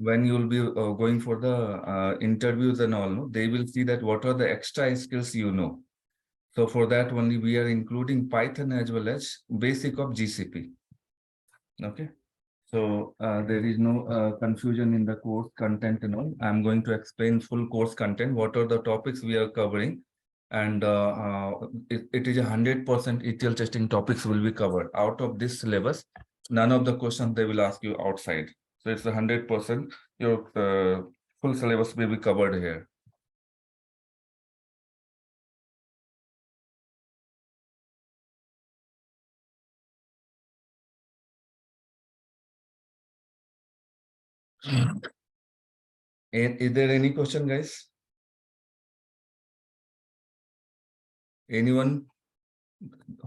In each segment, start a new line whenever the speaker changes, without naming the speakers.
when you will be going for the interviews and all, no, they will see that what are the extra skills you know. So for that only we are including Python as well as basic of GCP. Okay. So there is no confusion in the course content and all. I'm going to explain full course content. What are the topics we are covering? And it is 100% ETL testing topics will be covered. Out of this syllabus, none of the questions they will ask you outside. So it's 100% your full syllabus will be covered here. Is there any question, guys? Anyone?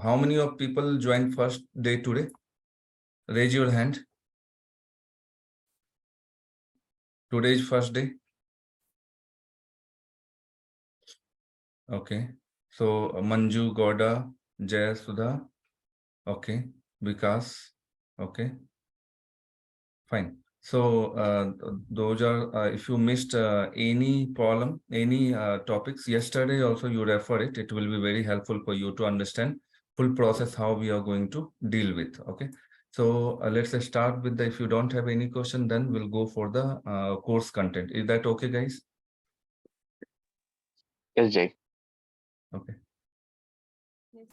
How many of people joined first day today? Raise your hand. Today is first day. Okay. So Manju, Goda, Jaya, Sudha. Okay. Vikas. Okay. Fine. So those are, if you missed any problem, any topics yesterday also you refer it, it will be very helpful for you to understand full process how we are going to deal with. Okay. So let's start with the, if you don't have any question, then we'll go for the course content. Is that okay, guys?
Yes, Jay.
Okay.
Yes.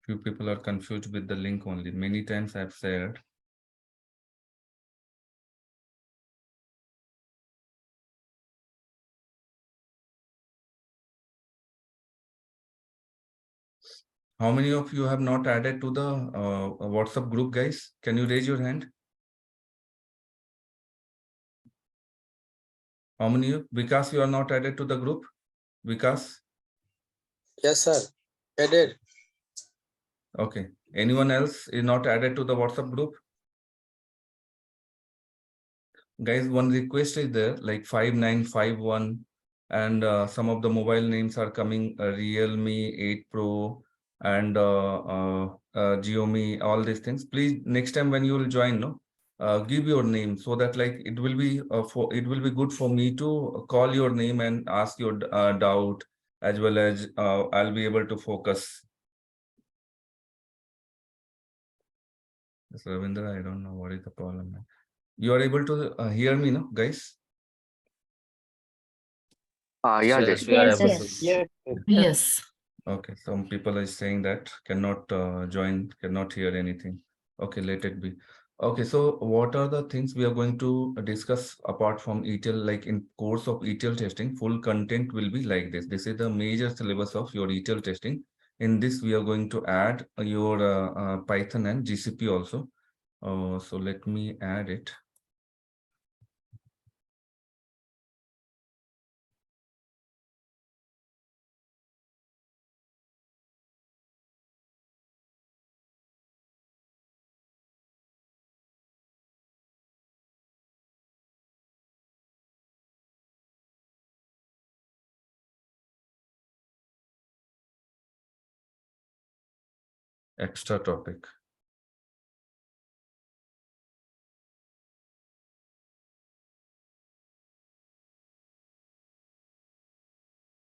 Few people are confused with the link only. Many times I've shared. How many of you have not added to the WhatsApp group, guys? Can you raise your hand? How many? Vikas, you are not added to the group? Vikas?
Yes, sir. I did.
Okay. Anyone else is not added to the WhatsApp group? Guys, one request is there, like 5951, and some of the mobile names are coming, Realme 8 Pro and Xiaomi, all these things. Please, next time when you will join, no, give your name so that like it will be good for me to call your name and ask your doubt, as well as I'll be able to focus. So, Ravindra, I don't know what is the problem. You are able to hear me, no, guys?
Yeah, Jay.
Yes, we are
Yes,
able
yes.
to.
Yes.
Okay, some people are saying that cannot join, cannot hear anything. Okay, let it be. Okay, so what are the things we are going to discuss apart from ETL, like in course of ETL testing, full content will be like this. This is the major syllabus of your ETL testing. In this, we are going to add your Python and GCP also. So let me add it. Extra topic.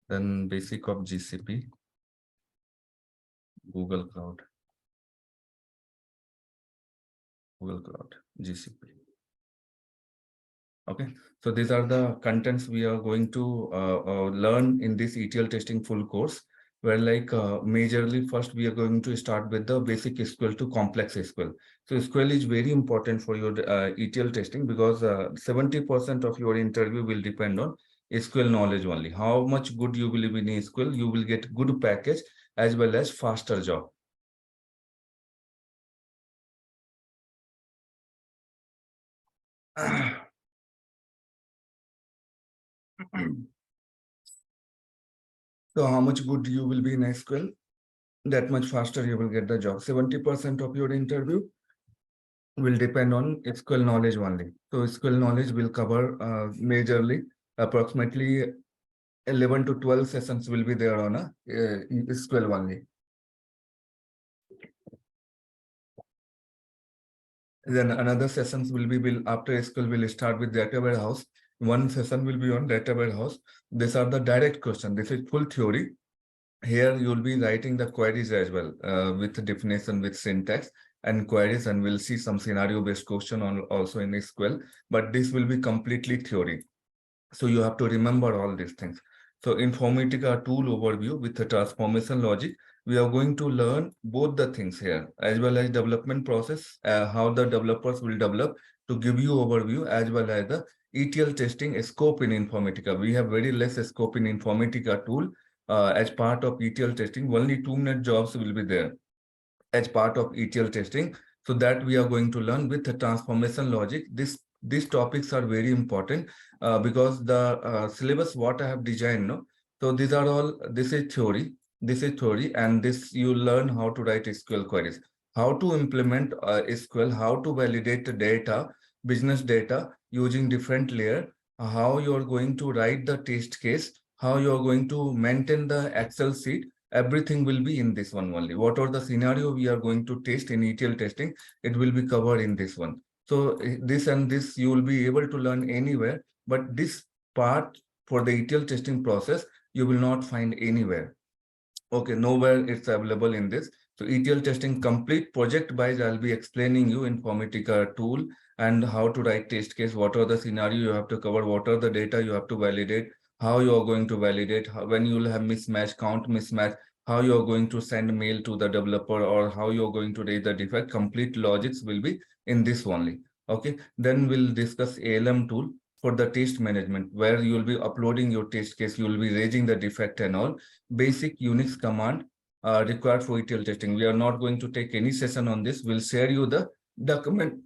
Then basic of GCP, Google Cloud, GCP. Okay, so these are the contents we are going to learn in this ETL testing full course, where like majorly first we are going to start with the basic SQL to complex SQL. So SQL is very important for your ETL testing because 70% of your interview will depend on SQL knowledge only. How much good you will be in SQL, you will get good package as well as faster job. So how much good you will be in SQL, that much faster you will get the job. 70% of your interview will depend on SQL knowledge only. So SQL knowledge will cover majorly approximately 11 to 12 sessions will be there on a SQL only. Then another sessions will be after SQL will start with data warehouse. One session will be on data warehouse. These are the direct questions. This is full theory. Here you'll be writing the queries as well with definition, with syntax and queries, and we'll see some scenario based question on also in SQL, but this will be completely theory. So you have to remember all these things. So Informatica tool overview with the transformation logic, we are going to learn both the things here, as well as development process, how the developers will develop, to give you overview, as well as the ETL testing scope in Informatica. We have very less scope in Informatica tool. As part of ETL testing, only 2-minute jobs will be there as part of ETL testing. So that we are going to learn with the transformation logic. These topics are very important because the syllabus what I have designed, no? So these are all, this is theory, and this you learn how to write SQL queries, how to implement SQL, how to validate the data, business data using different layer, how you are going to write the test case, how you are going to maintain the Excel sheet. Everything will be in this one only. What are the scenario we are going to test in ETL testing, it will be covered in this one. So this and this you will be able to learn anywhere, but this part for the ETL testing process, you will not find anywhere. Okay, nowhere it's available in this. So ETL testing complete project wise, I'll be explaining you Informatica tool and how to write test case, what are the scenario you have to cover, what are the data you have to validate, how you are going to validate, when you will have mismatch, count mismatch, how you are going to send mail to the developer, or how you are going to raise the defect. Complete logics will be in this only. Okay, then we'll discuss ALM tool for the test management, where you will be uploading your test case, you will be raising the defect and all. Basic Unix command required for ETL testing. We are not going to take any session on this. We'll share you the document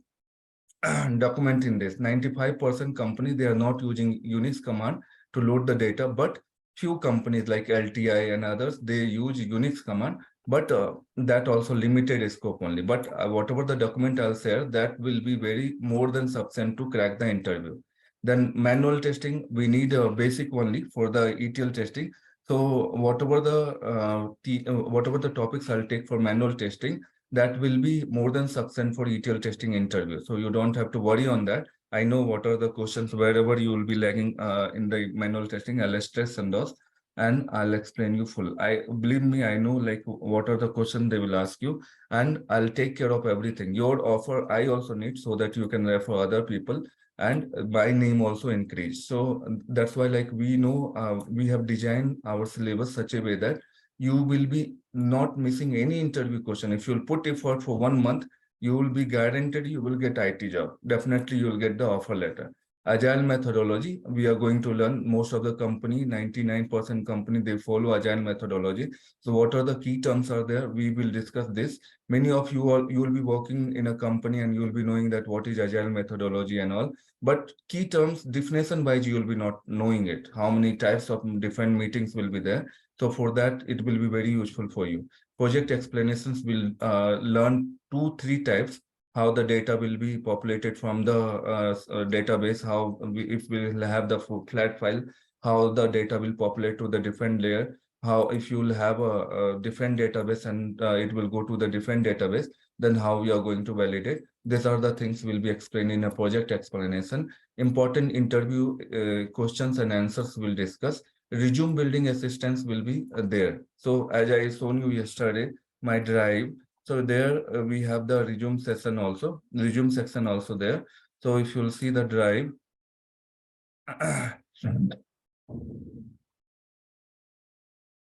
document in this. 95% company, they are not using Unix command to load the data, but few companies like LTI and others, they use Unix command, but that also limited scope only. But whatever the document I'll share, that will be very more than sufficient to crack the interview. Then manual testing, we need a basic only for the ETL testing. So whatever the topics I'll take for manual testing, that will be more than sufficient for ETL testing interview. So you don't have to worry on that. I know what are the questions, wherever you will be lagging in the manual testing, I'll stress on those and I'll explain you full. I believe me, I know like what are the questions they will ask you, and I'll take care of everything. Your offer I also need, so that you can refer other people, and by name also increase. So that's why, like, we know we have designed our syllabus such a way that you will be not missing any interview question. If you'll put effort for 1 month, you will be guaranteed you will get IT job. Definitely you will get the offer letter. Agile methodology, we are going to learn. Most of the company, 99% company, they follow agile methodology. So what are the key terms are there? We will discuss this. Many of you will be working in a company and you will be knowing that what is agile methodology and all. But key terms, definition wise, you will be not knowing it. How many types of different meetings will be there? So for that, it will be very useful for you. Project explanations will learn 2-3 types. How the data will be populated from the database, how if we will have the flat file, how the data will populate to the different layer, how if you will have a different database and it will go to the different database, then how we are going to validate. These are the things will be explained in a project explanation. Important interview questions and answers will discuss. Resume building assistance will be there. So as I shown you yesterday, my drive. So there we have the resume section also, resume section also there. So if you'll see the drive,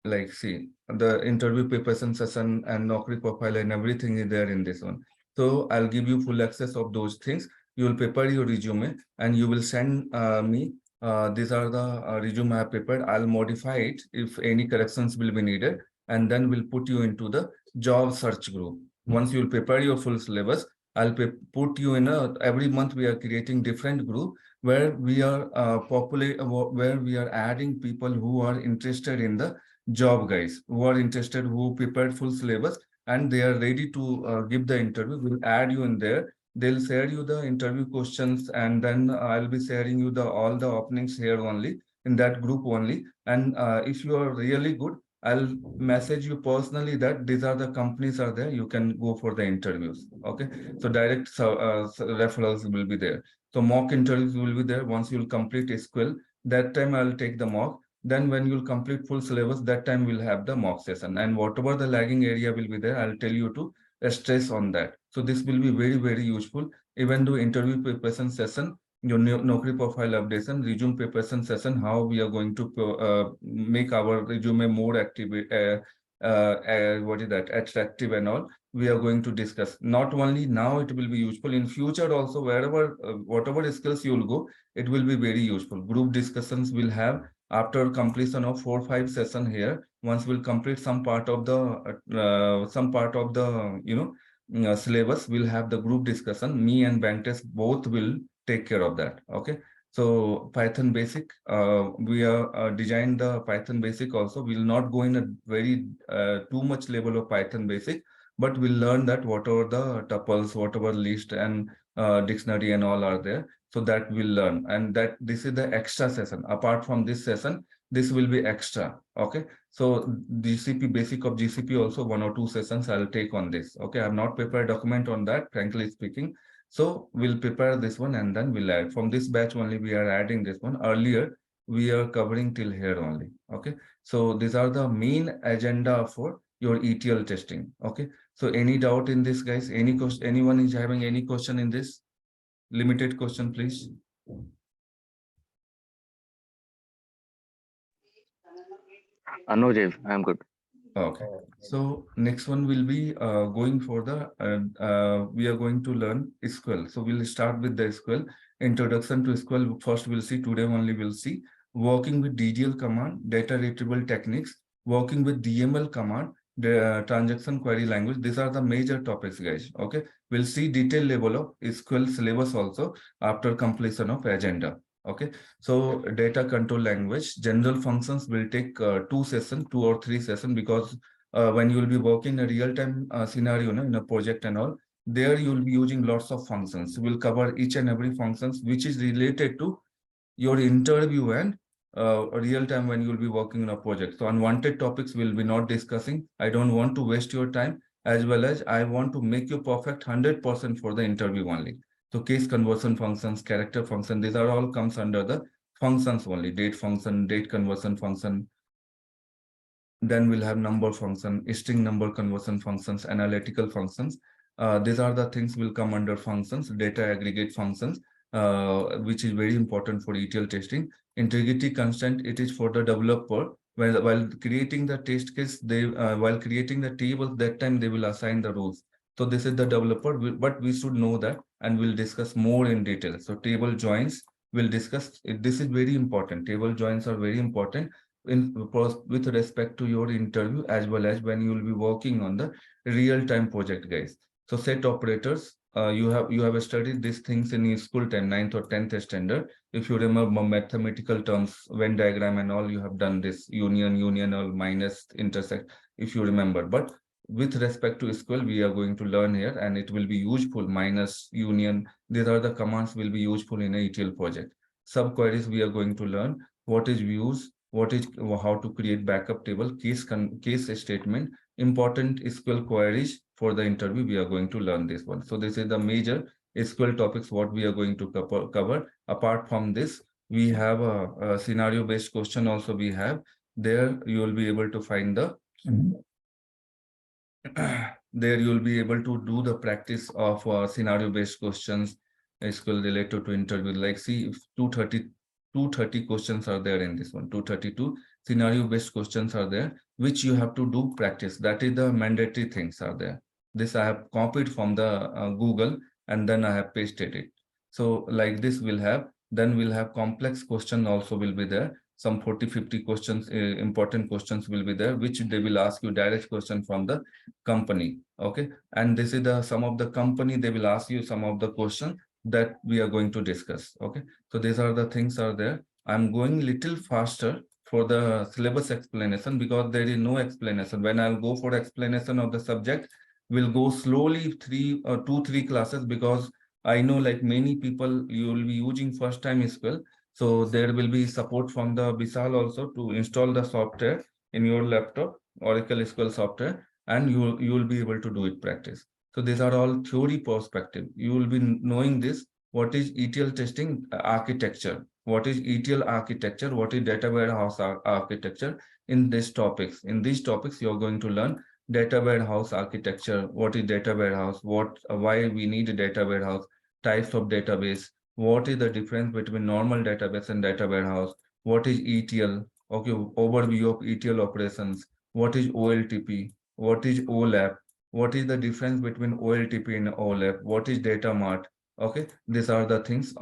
like see the interview preparation session and Naukri profile and everything is there in this one. So I'll give you full access of those things. You will prepare your resume and you will send me. These are the resume I have prepared. I'll modify it if any corrections will be needed, and then we'll put you into the job search group. Once you'll prepare your full syllabus, I'll put you in a, every month we are creating different group. where we are where we are adding people who are interested in the job, guys, who are interested, who prepared full syllabus, and they are ready to give the interview. We'll add you in there. They'll share you the interview questions, and then I'll be sharing you the all the openings here only in that group only. And if you are really good, I'll message you personally that these are the companies are there. You can go for the interviews. Okay, so direct referrals will be there. So mock interviews will be there once you'll complete SQL. That time I'll take the mock. Then when you'll complete full syllabus, that time we'll have the mock session. And whatever the lagging area will be there, I'll tell you to stress on that. So this will be very, very useful. Even though interview preparation session, your Naukri profile updation, resume preparation session, how we are going to make our resume more active, what is that, attractive and all. We are going to discuss. Not only now, it will be useful in future also. Wherever, whatever skills you will go, it will be very useful. Group discussions will have after completion of 4-5 session here. Once we'll complete some part of the syllabus, we'll have the group discussion. Me and Bantes both will take care of that. Okay. So Python basic, we are designed the Python basic also. We'll not go in a very too much level of Python basic, but we'll learn that whatever the tuples, whatever list and dictionary and all are there. So that we'll learn, and that this is the extra session. Apart from this session, this will be extra. Okay. So GCP basic of GCP also 1 or 2 sessions I'll take on this. Okay. I've not prepared a document on that, frankly speaking. So we'll prepare this one and then we'll add. From this batch only, we are adding this one. Earlier, we are covering till here only. Okay. So these are the main agenda for your ETL testing. Okay. So any doubt in this, guys? Any question? Anyone is having any question in this? Limited question, please.
No, Jeev, I'm good.
Okay. So next one will be going for the, we are going to learn SQL. So we'll start with the SQL. Introduction to SQL. First, we'll see, today only we'll see working with DDL command, data retrieval techniques, working with DML command, the transaction query language. These are the major topics, guys. Okay. We'll see detailed level of SQL syllabus also after completion of agenda. Okay. So data control language, general functions will take 2 sessions, 2 or 3 sessions, because when you will be working a real-time scenario in a project and all, there you will be using lots of functions. We'll cover each and every functions which is related to your interview and real time when you will be working on a project. So unwanted topics we'll be not discussing. I don't want to waste your time, as well as I want to make you perfect 100% for the interview only. So case conversion functions, character function, these are all comes under the functions only. Date function, date conversion function. Then we'll have number function, string number conversion functions, analytical functions. These are the things will come under functions, data aggregate functions, which is very important for ETL testing. Integrity constant, it is for the developer. While creating the test case, they while creating the table, that time they will assign the roles. So this is the developer, but we should know that, and we'll discuss more in detail. So table joins, we'll discuss. This is very important. Table joins are very important with respect to your interview, as well as when you will be working on the real-time project, guys. So set operators, you have studied these things in school time, 9th or 10th standard. If you remember mathematical terms, Venn diagram and all, you have done this union or minus, intersect, if you remember. But with respect to SQL, we are going to learn here, and it will be useful. Minus, union, these are the commands will be useful in a ETL project. Subqueries, we are going to learn what is views, how to create backup table, case statement, important SQL queries for the interview. We are going to learn this one. So this is the major SQL topics what we are going to cover. Apart from this, we have a scenario based question also. We have there, you will be able to find the there you will be able to do the practice of scenario based questions, SQL related to interview. Like, see, if 230 questions are there in this one. 232 scenario based questions are there, which you have to do practice. That is the mandatory things are there. This I have copied from the Google, and then I have pasted it. So like this we'll have, then we'll have complex question also will be there. Some 40-50 questions, important questions will be there, which they will ask you direct question from the company. Okay. And this is the some of the company, they will ask you some of the question that we are going to discuss. Okay, so these are the things are there. I'm going little faster for the syllabus explanation because there is no explanation. When I'll go for explanation of the subject, we'll go slowly 2-3 classes, because I know like many people you will be using first time SQL. So there will be support from the Bisal also to install the software in your laptop, Oracle SQL software, and you will be able to do it practice. So these are all theory perspective. You will be knowing this. What is ETL testing architecture? What is ETL architecture? What is data warehouse architecture? In these topics, you are going to learn data warehouse architecture. What is data warehouse? Why we need a data warehouse? Types of database. What is the difference between normal database and data warehouse? What is ETL? Okay, overview of ETL operations. What is OLTP? What is OLAP? What is the difference between OLTP and OLAP? What is data mart? Okay, these are the things.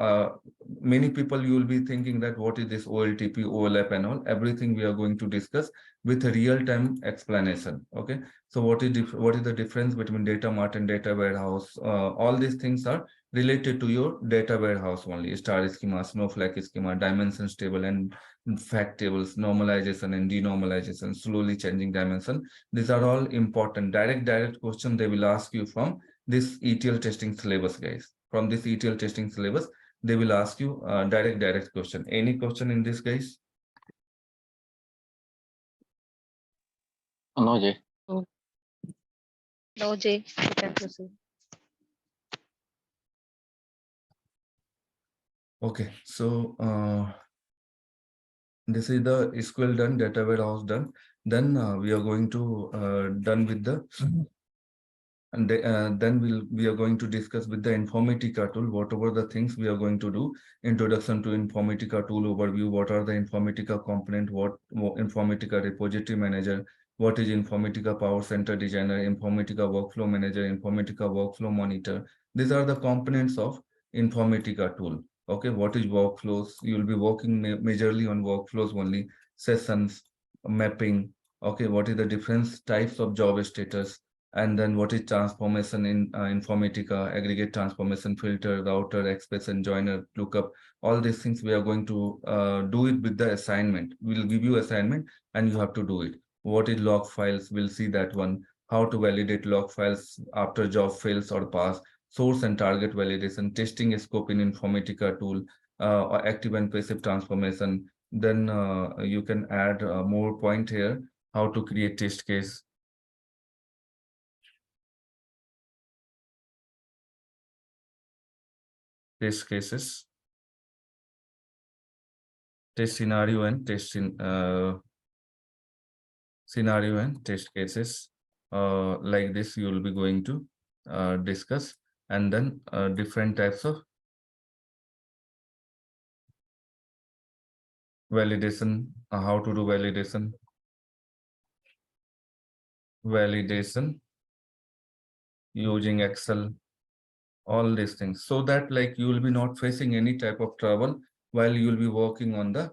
Many people you will be thinking that what is this OLTP, OLAP and all. Everything we are going to discuss with a real-time explanation. Okay, so what is the difference between data mart and data warehouse? All these things are related to your data warehouse only. Star schema, snowflake schema, dimensions table, and fact tables, normalization and denormalization, slowly changing dimension. These are all important. Direct question they will ask you from this ETL testing syllabus, guys. From this ETL testing syllabus, they will ask you direct question. Any question in this, guys?
No, Jay.
No, Jay, you can proceed.
Okay, so this is the SQL done, data warehouse done. Then we are going to done with the and then we are going to discuss with the Informatica tool, whatever the things we are going to do. Introduction to Informatica tool overview. What are the Informatica component? What Informatica repository manager? What is Informatica Power Center Designer? Informatica Workflow Manager? Informatica Workflow Monitor? These are the components of Informatica tool. Okay, what is workflows? You will be working majorly on workflows only. Sessions, mapping. Okay, what is the different types of job status? And then what is transformation in Informatica, aggregate transformation, filter, router, expression, joiner, lookup, all these things we are going to do it with the assignment. We'll give you assignment and you have to do it. What is log files? We'll see that one. How to validate log files after job fails or pass, source and target validation, testing scope in Informatica tool, active and passive transformation. Then you can add more point here, how to create test case. Test cases, test scenario and scenario and test cases. Like this, you will be going to discuss, and then different types of validation, how to do validation using Excel, all these things, so that like you will be not facing any type of trouble while you will be working on the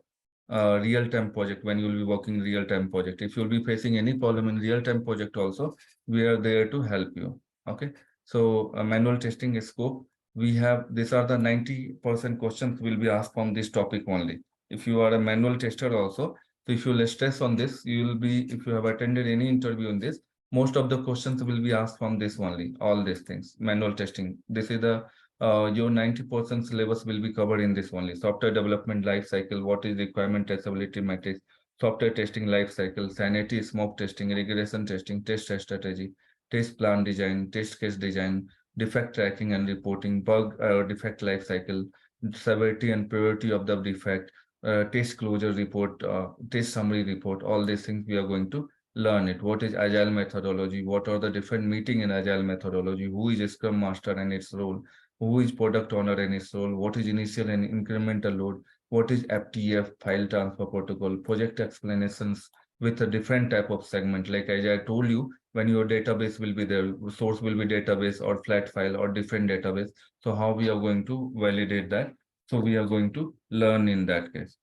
real-time project. When you will be working real-time project, if you'll be facing any problem in real-time project also, we are there to help you. Okay, so manual testing scope, we have, these are the 90% questions will be asked from this topic only. If you are a manual tester also, so if you will stress on this, you will be, if you have attended any interview on this, most of the questions will be asked from this only. All these things, manual testing, this is the your 90% syllabus will be covered in this only. Software development life cycle, what is requirement traceability matrix, software testing life cycle, sanity smoke testing, regression testing, test strategy, test plan design, test case design, defect tracking and reporting, bug defect life cycle, severity and priority of the defect, test closure report, test summary report. All these things we are going to learn it. What is agile methodology? What are the different meeting in agile methodology? Who is a scrum master and its role? Who is product owner and its role? What is initial and incremental load? What is FTF, file transfer protocol? Project explanations with a different type of segment. Like as I told you, when your database will be there, source will be database or flat file or different database. So how we are going to validate that? So we are going to learn in that case.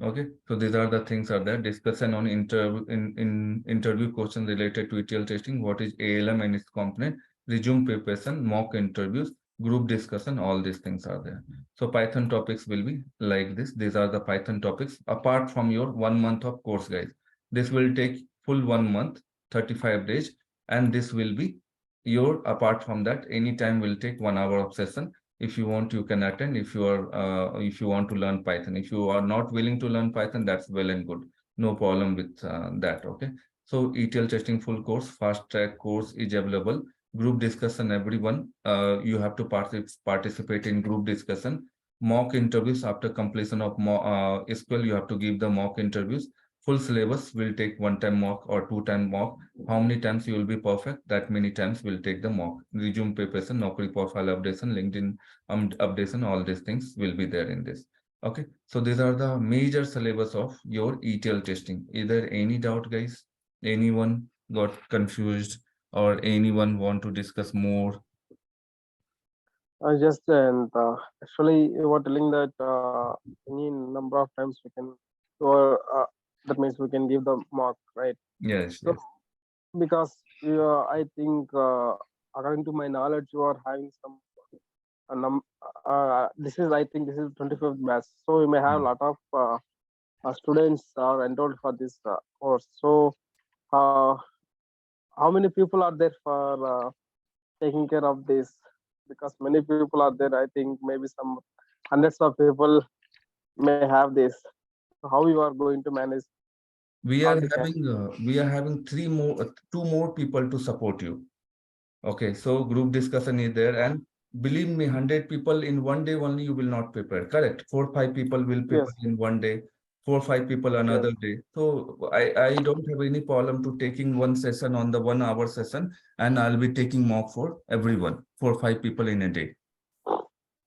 Okay, so these are the things are there. Discussion on interview questions related to ETL testing. What is ALM and its component? Resume preparation, mock interviews, group discussion, all these things are there. So Python topics will be like this. These are the Python topics apart from your 1 month of course, guys. This will take full 1 month, 35 days, and this will be your, apart from that, any time will take 1 hour of session. If you want, you can attend. If you are if you want to learn Python, if you are not willing to learn Python, that's well and good, no problem with that. Okay, so ETL testing full course, fast track course is available. Group discussion, everyone, you have to participate in group discussion. Mock interviews after completion of SQL, you have to give the mock interviews. Full syllabus will take 1-time mock or 2-time mock. How many times you will be perfect, that many times will take the mock. Resume preparation, Naukri profile updation, LinkedIn updation, all these things will be there in this. Okay, so these are the major syllabus of your ETL testing. Is there any doubt, guys? Anyone got confused or anyone want to discuss more?
Just and actually, you were telling that any number of times we can, or that means we can give the mark, right?
Yes,
So,
yes.
because I think, according to my knowledge, you are having some. This is, I think, this is 25th batch, so you may have a lot of students are enrolled for this course. So, how many people are there for taking care of this? Because many people are there. I think maybe some hundreds of people may have this. So how you are going to manage
We
all
are
the time?
having two more people to support you. Okay, so group discussion is there, and believe me, 100 people in one day only you will not prepare. Correct? 4-5 people will prepare
Yes,
in one day, 4-5 people
yes.
another day. So I don't have any problem to taking one session on the 1 hour session, and I'll be taking mock for everyone, 4-5 people in a day.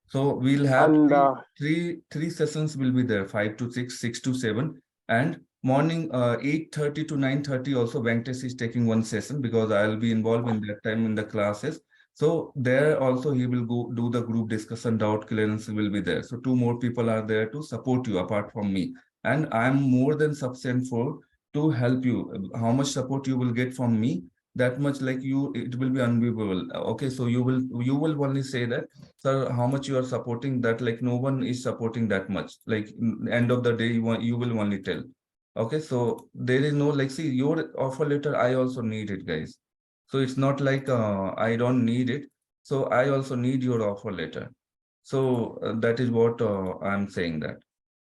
So we'll have
And
three sessions will be there, 5 to 6, 6 to 7, and morning 8:30 to 9:30 also Venkatesh is taking one session because I'll be involved in that time in the classes. So there also he will go do the group discussion, doubt clearance will be there. So two more people are there to support you apart from me. And I'm more than sufficient for to help you. How much support you will get from me, that much like you, it will be unbelievable. Okay, so you will only say that, sir, how much you are supporting that, like no one is supporting that much, like end of the day you will only tell. Okay, so there is no, like, see, your offer letter I also need it, guys. So it's not like I don't need it, so I also need your offer letter. So that is what I'm saying that.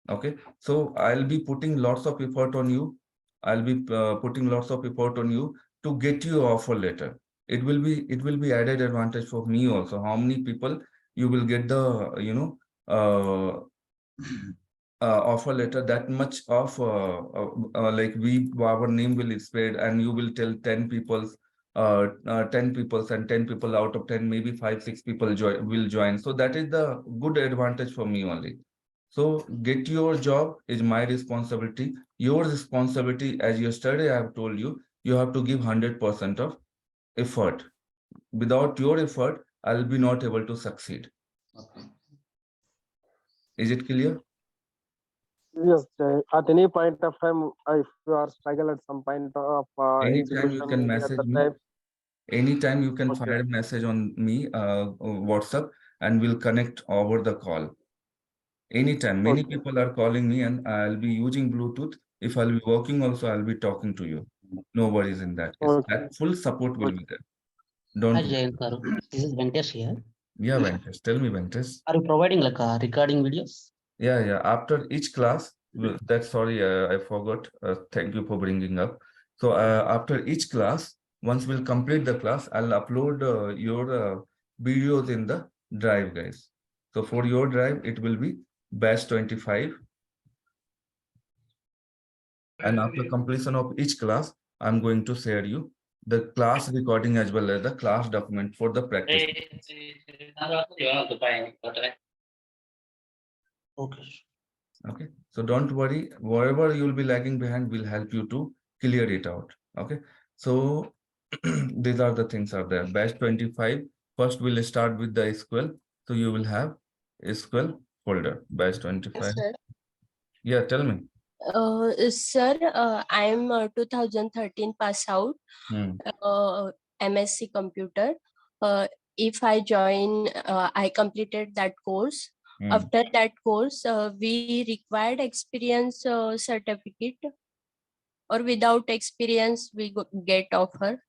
Okay, so I'll be putting lots of effort on you. I'll be putting lots of effort on you to get you offer letter. It will be added advantage for me also. How many people you will get the offer letter, that much of like our name will spread, and you will tell 10 people, 10 people, and 10 people out of 10, maybe 5-6 people will join. So that is the good advantage for me only. So get your job is my responsibility. Your responsibility, as yesterday I have told you, you have to give 100% of effort. Without your effort, I'll be not able to succeed. Is it clear?
yes, at any point of time, if you are struggle at some point of
Anytime you
execution,
can
maybe at
message
the
me.
time.
Anytime you can
Okay,
fire a message on me, WhatsApp, and we'll connect over the call. Anytime. Many
okay,
people are calling me, and I'll be using Bluetooth. If I'll be working also, I'll be talking to you. No worries in that case.
okay,
That full support will
okay.
be there.
Hi,
Don't worry.
Jayant Garu. This is Venkatesh here.
Yeah, Venkatesh. Tell me, Venkatesh.
Are you providing like recording videos?
Yeah. After each class, that's sorry, I forgot. Thank you for bringing up. So after each class, once we'll complete the class, I'll upload your videos in the drive, guys. So for your drive, it will be batch 25. And after completion of each class, I'm going to share you the class recording as well as the class document for the practice.
Okay.
Okay, so don't worry, wherever you'll be lagging behind, we'll help you to clear it out. Okay, so these are the things are there. Batch 25, first we'll start with the SQL. So you will have SQL folder, batch 25.
Sir,
Yeah, tell me.
sir, I am 2013 pass out,
Hmm.
MSc computer. if I join, I completed that course.
Hmm.
After that course, we required experience certificate, or without experience we get offer.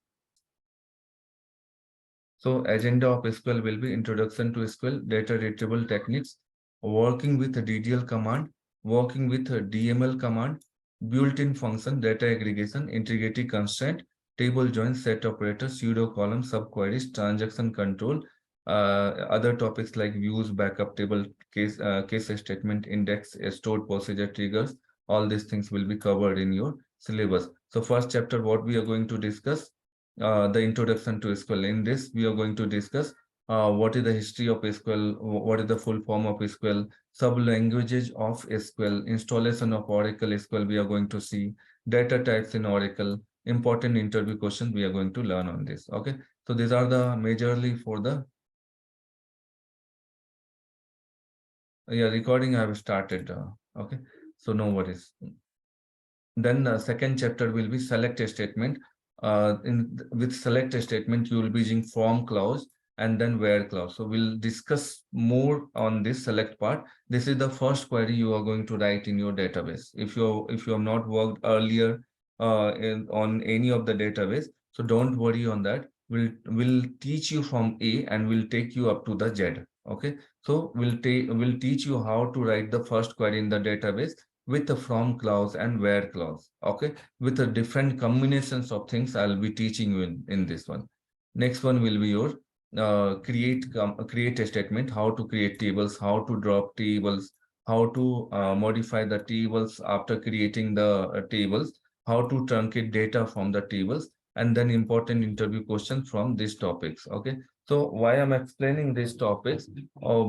So agenda of SQL will be introduction to SQL, data retrieval techniques, working with a DDL command, working with a DML command, built-in function, data aggregation, integrity constraint, table join, set operator, pseudo column, subqueries, transaction control, other topics like views, backup table, case statement, index, stored procedure triggers. All these things will be covered in your syllabus. So first chapter, what we are going to discuss, the introduction to SQL. In this, we are going to discuss what is the history of SQL, what is the full form of SQL, sub-languages of SQL, installation of Oracle SQL we are going to see, data types in Oracle, important interview questions we are going to learn on this. Okay, so these are the majorly for the recording I have started. Okay, so no worries. Then the second chapter will be select a statement. With select a statement, you will be using from clause and then where clause. So we'll discuss more on this select part. This is the first query you are going to write in your database. If you have not worked earlier on any of the database, so don't worry on that. We'll teach you from A and we'll take you up to the Z. Okay, so we'll teach you how to write the first query in the database with the from clause and where clause. Okay, with the different combinations of things I'll be teaching you in this one. Next one will be your create a statement, how to create tables, how to drop tables, how to modify the tables after creating the tables, how to truncate data from the tables, and then important interview questions from these topics. Okay, so why I'm explaining these topics?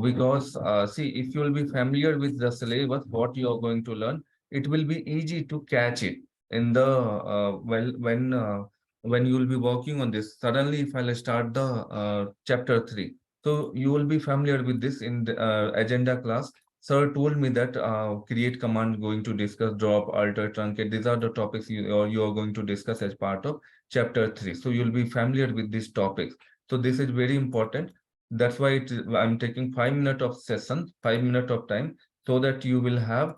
Because see, if you will be familiar with the syllabus, what you are going to learn, it will be easy to catch it in the when you will be working on this. Suddenly, if I'll start the chapter 3, so you will be familiar with this in the agenda class. Sir told me that create command going to discuss, drop, alter, truncate. These are the topics you are going to discuss as part of chapter 3. So you'll be familiar with these topics. So this is very important. That's why I'm taking 5 minutes of session, 5 minutes of time, so that you'll have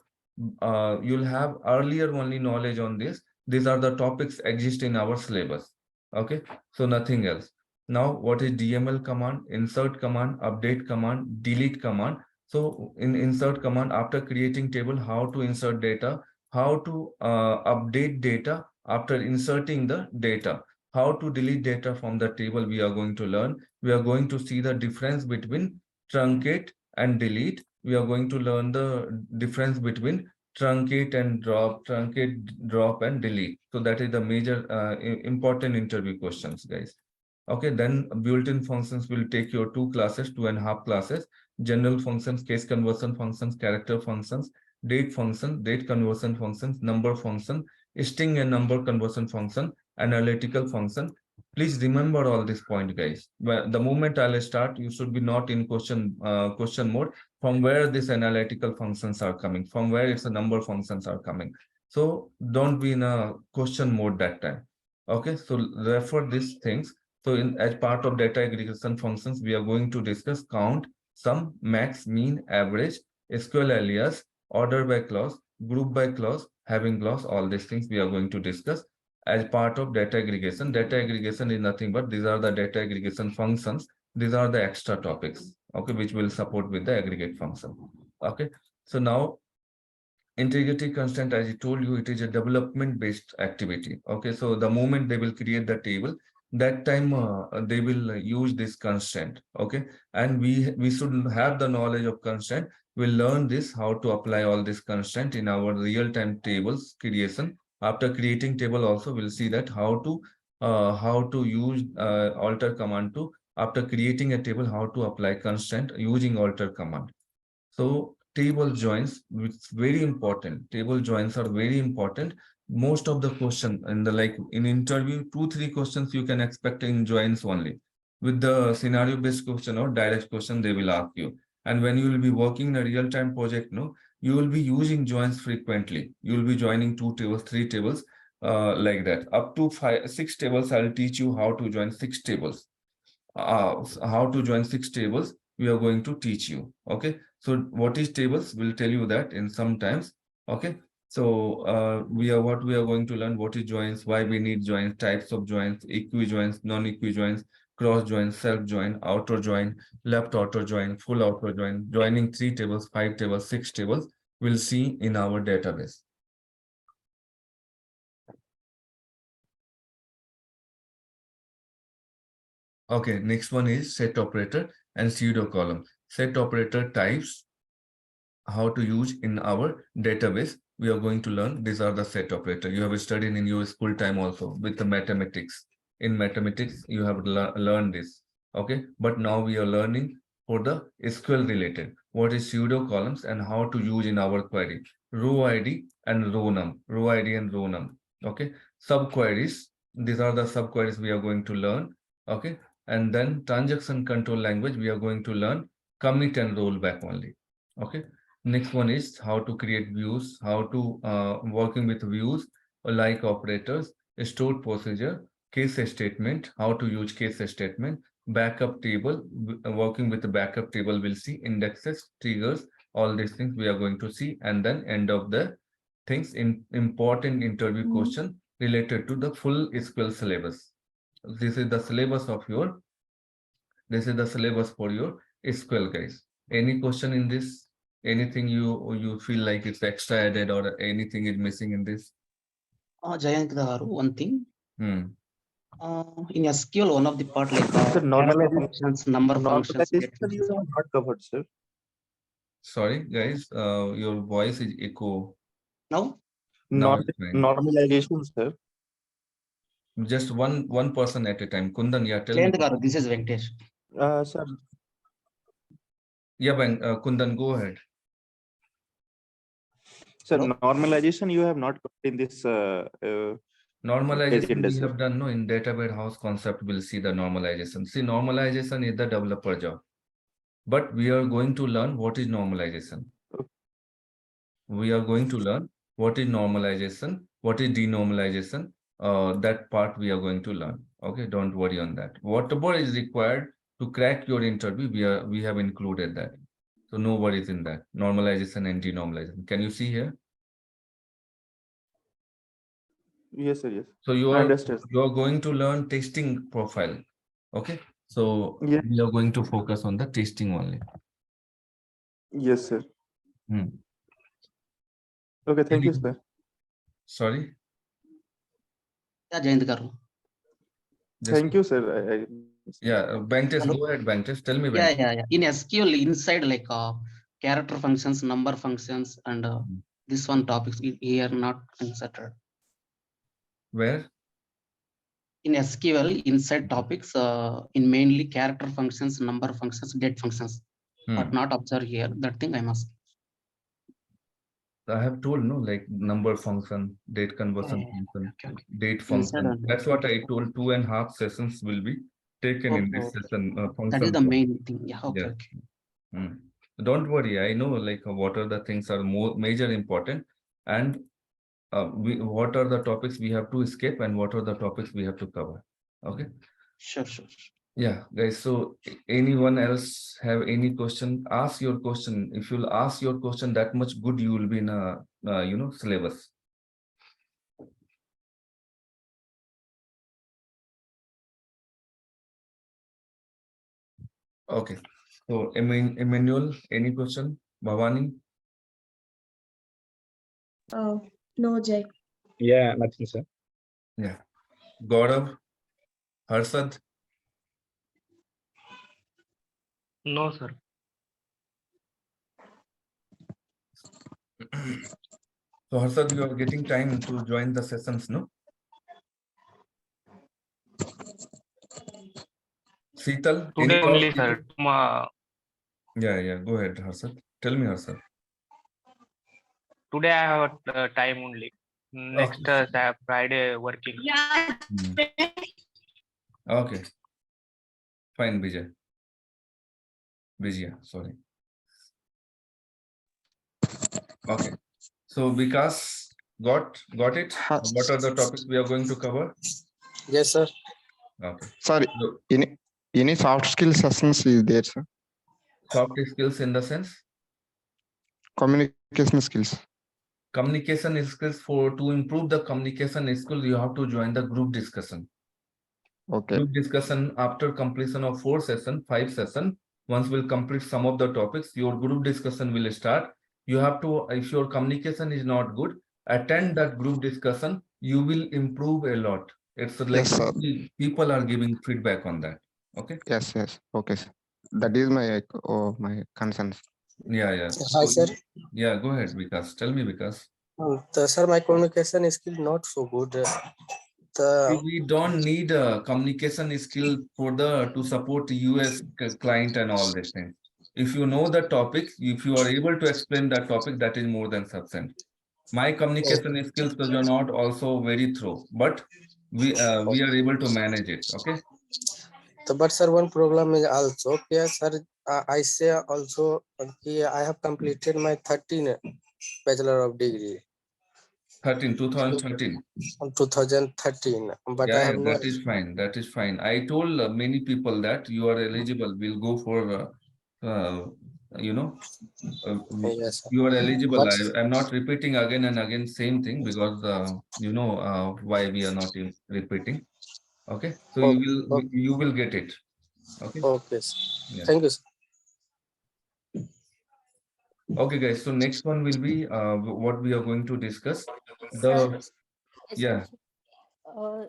earlier only knowledge on this. These are the topics exist in our syllabus. Okay, so nothing else. Now, what is DML command, insert command, update command, delete command? So in insert command, after creating table, how to insert data, how to update data after inserting the data, how to delete data from the table we are going to learn. We are going to see the difference between truncate and delete. We are going to learn the difference between truncate and drop, truncate, drop and delete. So that is the major important interview questions, guys. Okay, then built-in functions will take your 2 classes, 2.5 classes, general functions, case conversion functions, character functions, date function, date conversion functions, number function, string and number conversion function, analytical function. Please remember all this point, guys. The moment I'll start, you should be not in question mode. From where these analytical functions are coming, from where it's a number functions are coming. So don't be in a question mode that time. Okay, so refer these things. So as part of data aggregation functions, we are going to discuss count, sum, max, mean, average, SQL alias, order by clause, group by clause, having clause. All these things we are going to discuss as part of data aggregation. Data aggregation is nothing but these are the data aggregation functions. These are the extra topics, okay, which will support with the aggregate function. Okay, so now integrity constraint, as I told you, it is a development based activity. Okay, so the moment they will create the table, that time they will use this constraint. Okay, and we should have the knowledge of constraint. We'll learn this, how to apply all this constraint in our real-time tables creation. After creating table also, we'll see that how to use alter command to, after creating a table, how to apply constraint using alter command. So table joins, which is very important. Table joins are very important. Most of the question in the in interview, 2-3 questions you can expect in joins only. With the scenario based question or direct question, they will ask you. And when you will be working in a real-time project, no, you will be using joins frequently. You will be joining 2 tables, 3 tables, like that. Up to 5, 6 tables, I'll teach you how to join 6 tables. how to join 6 tables, we are going to teach you. Okay, so what is tables, we'll tell you that in some times. Okay, so what we are going to learn, what is joins, why we need joins, types of joins, equi joins, non-equi joins, cross join, self join, outer join, left outer join, full outer join, joining 3 tables, 5 tables, 6 tables, we'll see in our database. Okay, next one is set operator and pseudo column. Set operator types, how to use in our database. We are going to learn, these are the set operator. You have studied in your school time also with the mathematics. In mathematics, you have learned this. Okay, but now we are learning for the SQL related. What is pseudo columns and how to use in our query. Row ID and row num. Row ID and row num. Okay, subqueries. These are the subqueries we are going to learn. Okay, and then transaction control language, we are going to learn commit and rollback only. Okay, next one is how to create views, how to working with views like operators, stored procedure, case statement, how to use case statement, backup table, working with the backup table, we'll see indexes, triggers, all these things we are going to see, and then end of the things in important interview question related to the full SQL syllabus. This is the syllabus of your, this is the syllabus for your SQL, guys. Any question in this? Anything you feel like it's extra added or anything is missing in this?
Jayant garu, one thing.
Hmm.
In SQL, one of the part like
The
character functions, number functions, get
normalization you have not covered, sir.
Sorry, guys, your voice is echo.
now.
Now it's fine.
Normalization, sir.
Just one person at a time. Kundan, yeah, tell
Jayant
me.
garu, this is Venkatesh.
Sir,
Yeah, Kundan, go ahead.
sir,
Hello?
normalization you have not covered in this
Normalization
agenda,
we
sir.
have done, no, in data warehouse concept, we'll see the normalization. See, normalization is the developer job, but we are going to learn what is normalization. We are going to learn what is normalization, what is denormalization. That part we are going to learn. Okay, don't worry on that. Whatever is required to crack your interview, we have included that. So no worries in that. Normalization and denormalization. Can you see here?
Yes, sir. Yes.
So
I understand.
you are going to learn testing profile. Okay, so
Yeah.
we are going to focus on the testing only.
Yes, sir.
Hmm.
Okay, thank you, sir.
Sorry.
Yeah, Jayant garu.
Thank you, sir.
Yeah, Banktes,
Hello?
go ahead, Banktes. Tell me,
Yeah,
Banktes.
yeah, yeah. In SQL, inside like character functions, number functions, and this one topics here not inserted.
Where?
In SQL, inside topics, in mainly character functions, number functions, date functions, but not observed here. That thing I must.
I have told, no, like number function, date conversion
Yeah,
function,
okay, okay.
date
Inside
function.
and
That's what I told. 2.5 sessions will be taken in this
okay.
session.
That is
Function.
the main thing. Yeah, okay,
Yeah.
okay.
Hmm. Don't worry. I know like what are the things are more major important, and what are the topics we have to escape and what are the topics we have to cover. Okay.
Sure, sure.
Yeah, guys. So anyone else have any question? Ask your question. If you'll ask your question, that much good you will be in a syllabus. Okay. So Emmanuel, any question? Bhavani?
No, Jay.
Yeah, nothing, sir.
Yeah. Gaurav? Harsad?
No, sir.
So Harsad, you are getting time to join the sessions, no? Sheetal?
Today
Any
only,
doubt?
sir.
Yeah. Go ahead, Harsad. Tell me, Harsad.
Today I have time only. Next Friday working.
Yeah.
Okay. Fine, Vijay. Vijaya, sorry. Okay. So Vikas, got it? What are the topics we are going to cover?
Yes, sir.
Okay.
Sorry,
So,
in Any soft skill sessions is there, sir?
Soft skills in the sense?
Communication skills.
Communication skills, to improve the communication skills, you have to join the group discussion.
Okay.
Group discussion after completion of 5 sessions. Once we'll complete some of the topics, your group discussion will start. You have to, if your communication is not good, attend that group discussion. You will improve a lot. It's like
Yes, sir.
people are giving feedback on that. Okay.
Yes, yes. Okay, sir. That is my my concerns.
Yeah.
Hi, sir.
Yeah, go ahead, Vikas. Tell me, Vikas.
Sir, my communication skill not so good.
We don't need a communication skill to support US client and all these things. If you know the topic, if you are able to explain that topic, that is more than sufficient. My communication skills are not also very thorough, but we are able to manage it. Okay.
But sir, one problem is also, yes, sir, I say also, I have completed my 13 Bachelor of Degree.
2013.
2013, but I
Yeah,
have no.
that is fine. That is fine. I told many people that you are eligible. We'll go for, you know,
Yes, sir.
you are eligible.
But
I'm not repeating again and again same thing because you know why we are not repeating. Okay, so you will get it. Okay.
Okay, sir.
Yeah.
Thank you, sir.
Okay, guys. So next one will be what we are going to discuss.
Sir,
Yeah.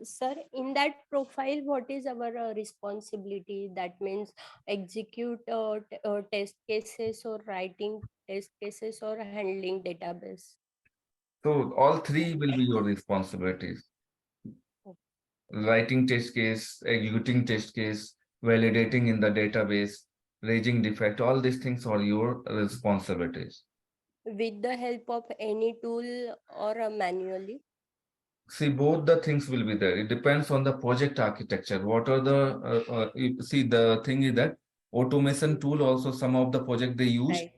sir, in that profile, what is our responsibility? That means execute test cases or writing test cases or handling database.
So all three will be your responsibilities. Writing test case, executing test case, validating in the database, raising defect, all these things are your responsibilities.
With the help of any tool or manually?
See, both the things will be there. It depends on the project architecture. What are the, see, the thing is that automation tool also some of the project they use.
Right.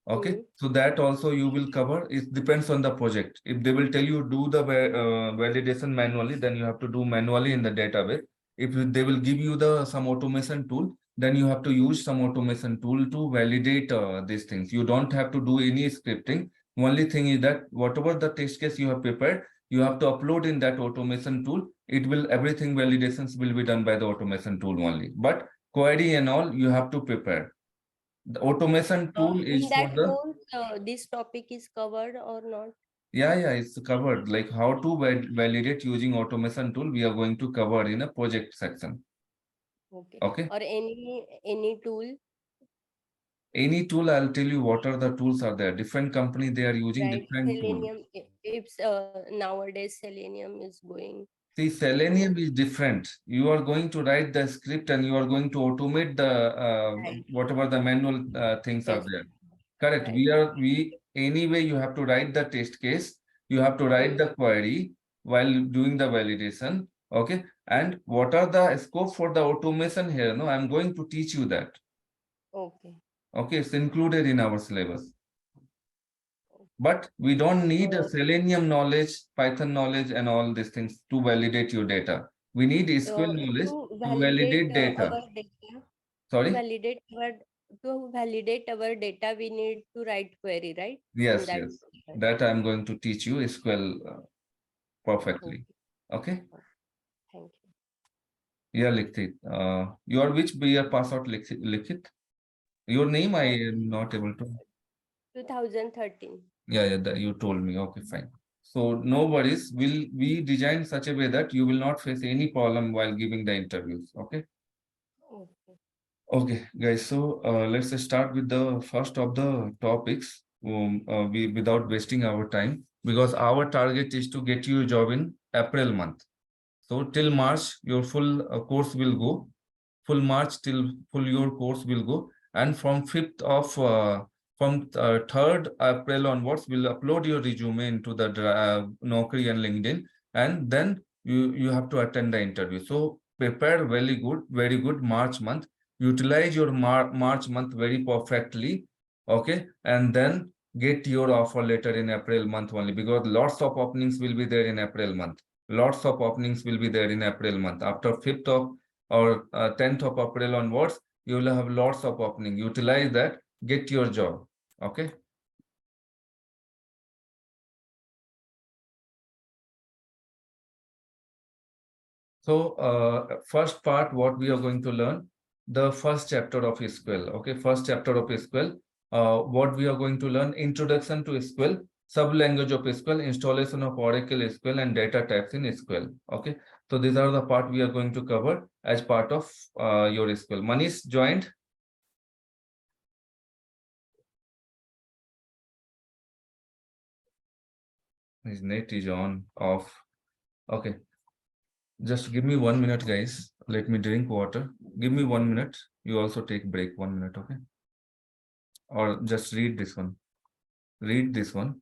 Okay, so that also you will cover. It depends on the project. If they will tell you do the validation manually, then you have to do manually in the database. If they will give you some automation tool, then you have to use some automation tool to validate these things. You don't have to do any scripting. Only thing is that whatever the test case you have prepared, you have to upload in that automation tool. It will, everything validations will be done by the automation tool only. But query and all you have to prepare. The automation tool is
In
for
that
the,
course, this topic is covered or not?
yeah, it's covered. Like how to validate using automation tool, we are going to cover in a project section.
Okay.
Okay.
Or any tool?
Any tool, I'll tell you what are the tools are there. Different company, they are using
Right.
different tool.
Selenium, it's nowadays Selenium is going.
See, Selenium is different. You are going to write the script and you are going to automate the
Right.
whatever the manual things are
Yes.
there. Correct.
Right.
Anyway, you have to write the test case. You have to write the query while doing the validation. Okay. And what are the scope for the automation here? No, I'm going to teach you that.
Okay.
Okay. It's included in our syllabus. But we don't need a Selenium knowledge, Python knowledge, and all these things to validate your data. We need SQL knowledge
To
to validate data.
our data.
Sorry?
To validate our data, we need to write query, right?
Yes. That I'm going to teach you SQL perfectly. Okay.
Thank you.
Yeah, Likthit. You are which year pass out, Likthit? Your name I am not able to.
2013.
Yeah, you told me. Okay, fine. So no worries. We design such a way that you will not face any problem while giving the interviews. Okay. Okay, guys. So let's start with the first of the topics. Without wasting our time, because our target is to get you a job in April month. So till March, your full course will go. Full March till full your course will go, and from 3rd April onwards, we'll upload your resume into the Naukri and LinkedIn, and then you have to attend the interview. So prepare very good March month. Utilize your March month very perfectly, okay, and then get your offer letter in April month only, because lots of openings will be there in April month. Lots of openings will be there in April month. After 5th of or 10th of April onwards, you will have lots of opening. Utilize that, get your job. Okay. So first part, what we are going to learn, the first chapter of SQL. Okay, first chapter of SQL. What we are going to learn, introduction to SQL, sub-language of SQL, installation of Oracle SQL, and data types in SQL. Okay, so these are the part we are going to cover as part of your SQL. Manish joined. His net is on, off. Okay. Just give me 1 minute, guys. Let me drink water. Give me 1 minute. You also take break 1 minute, okay? Or just read this one. Read this one.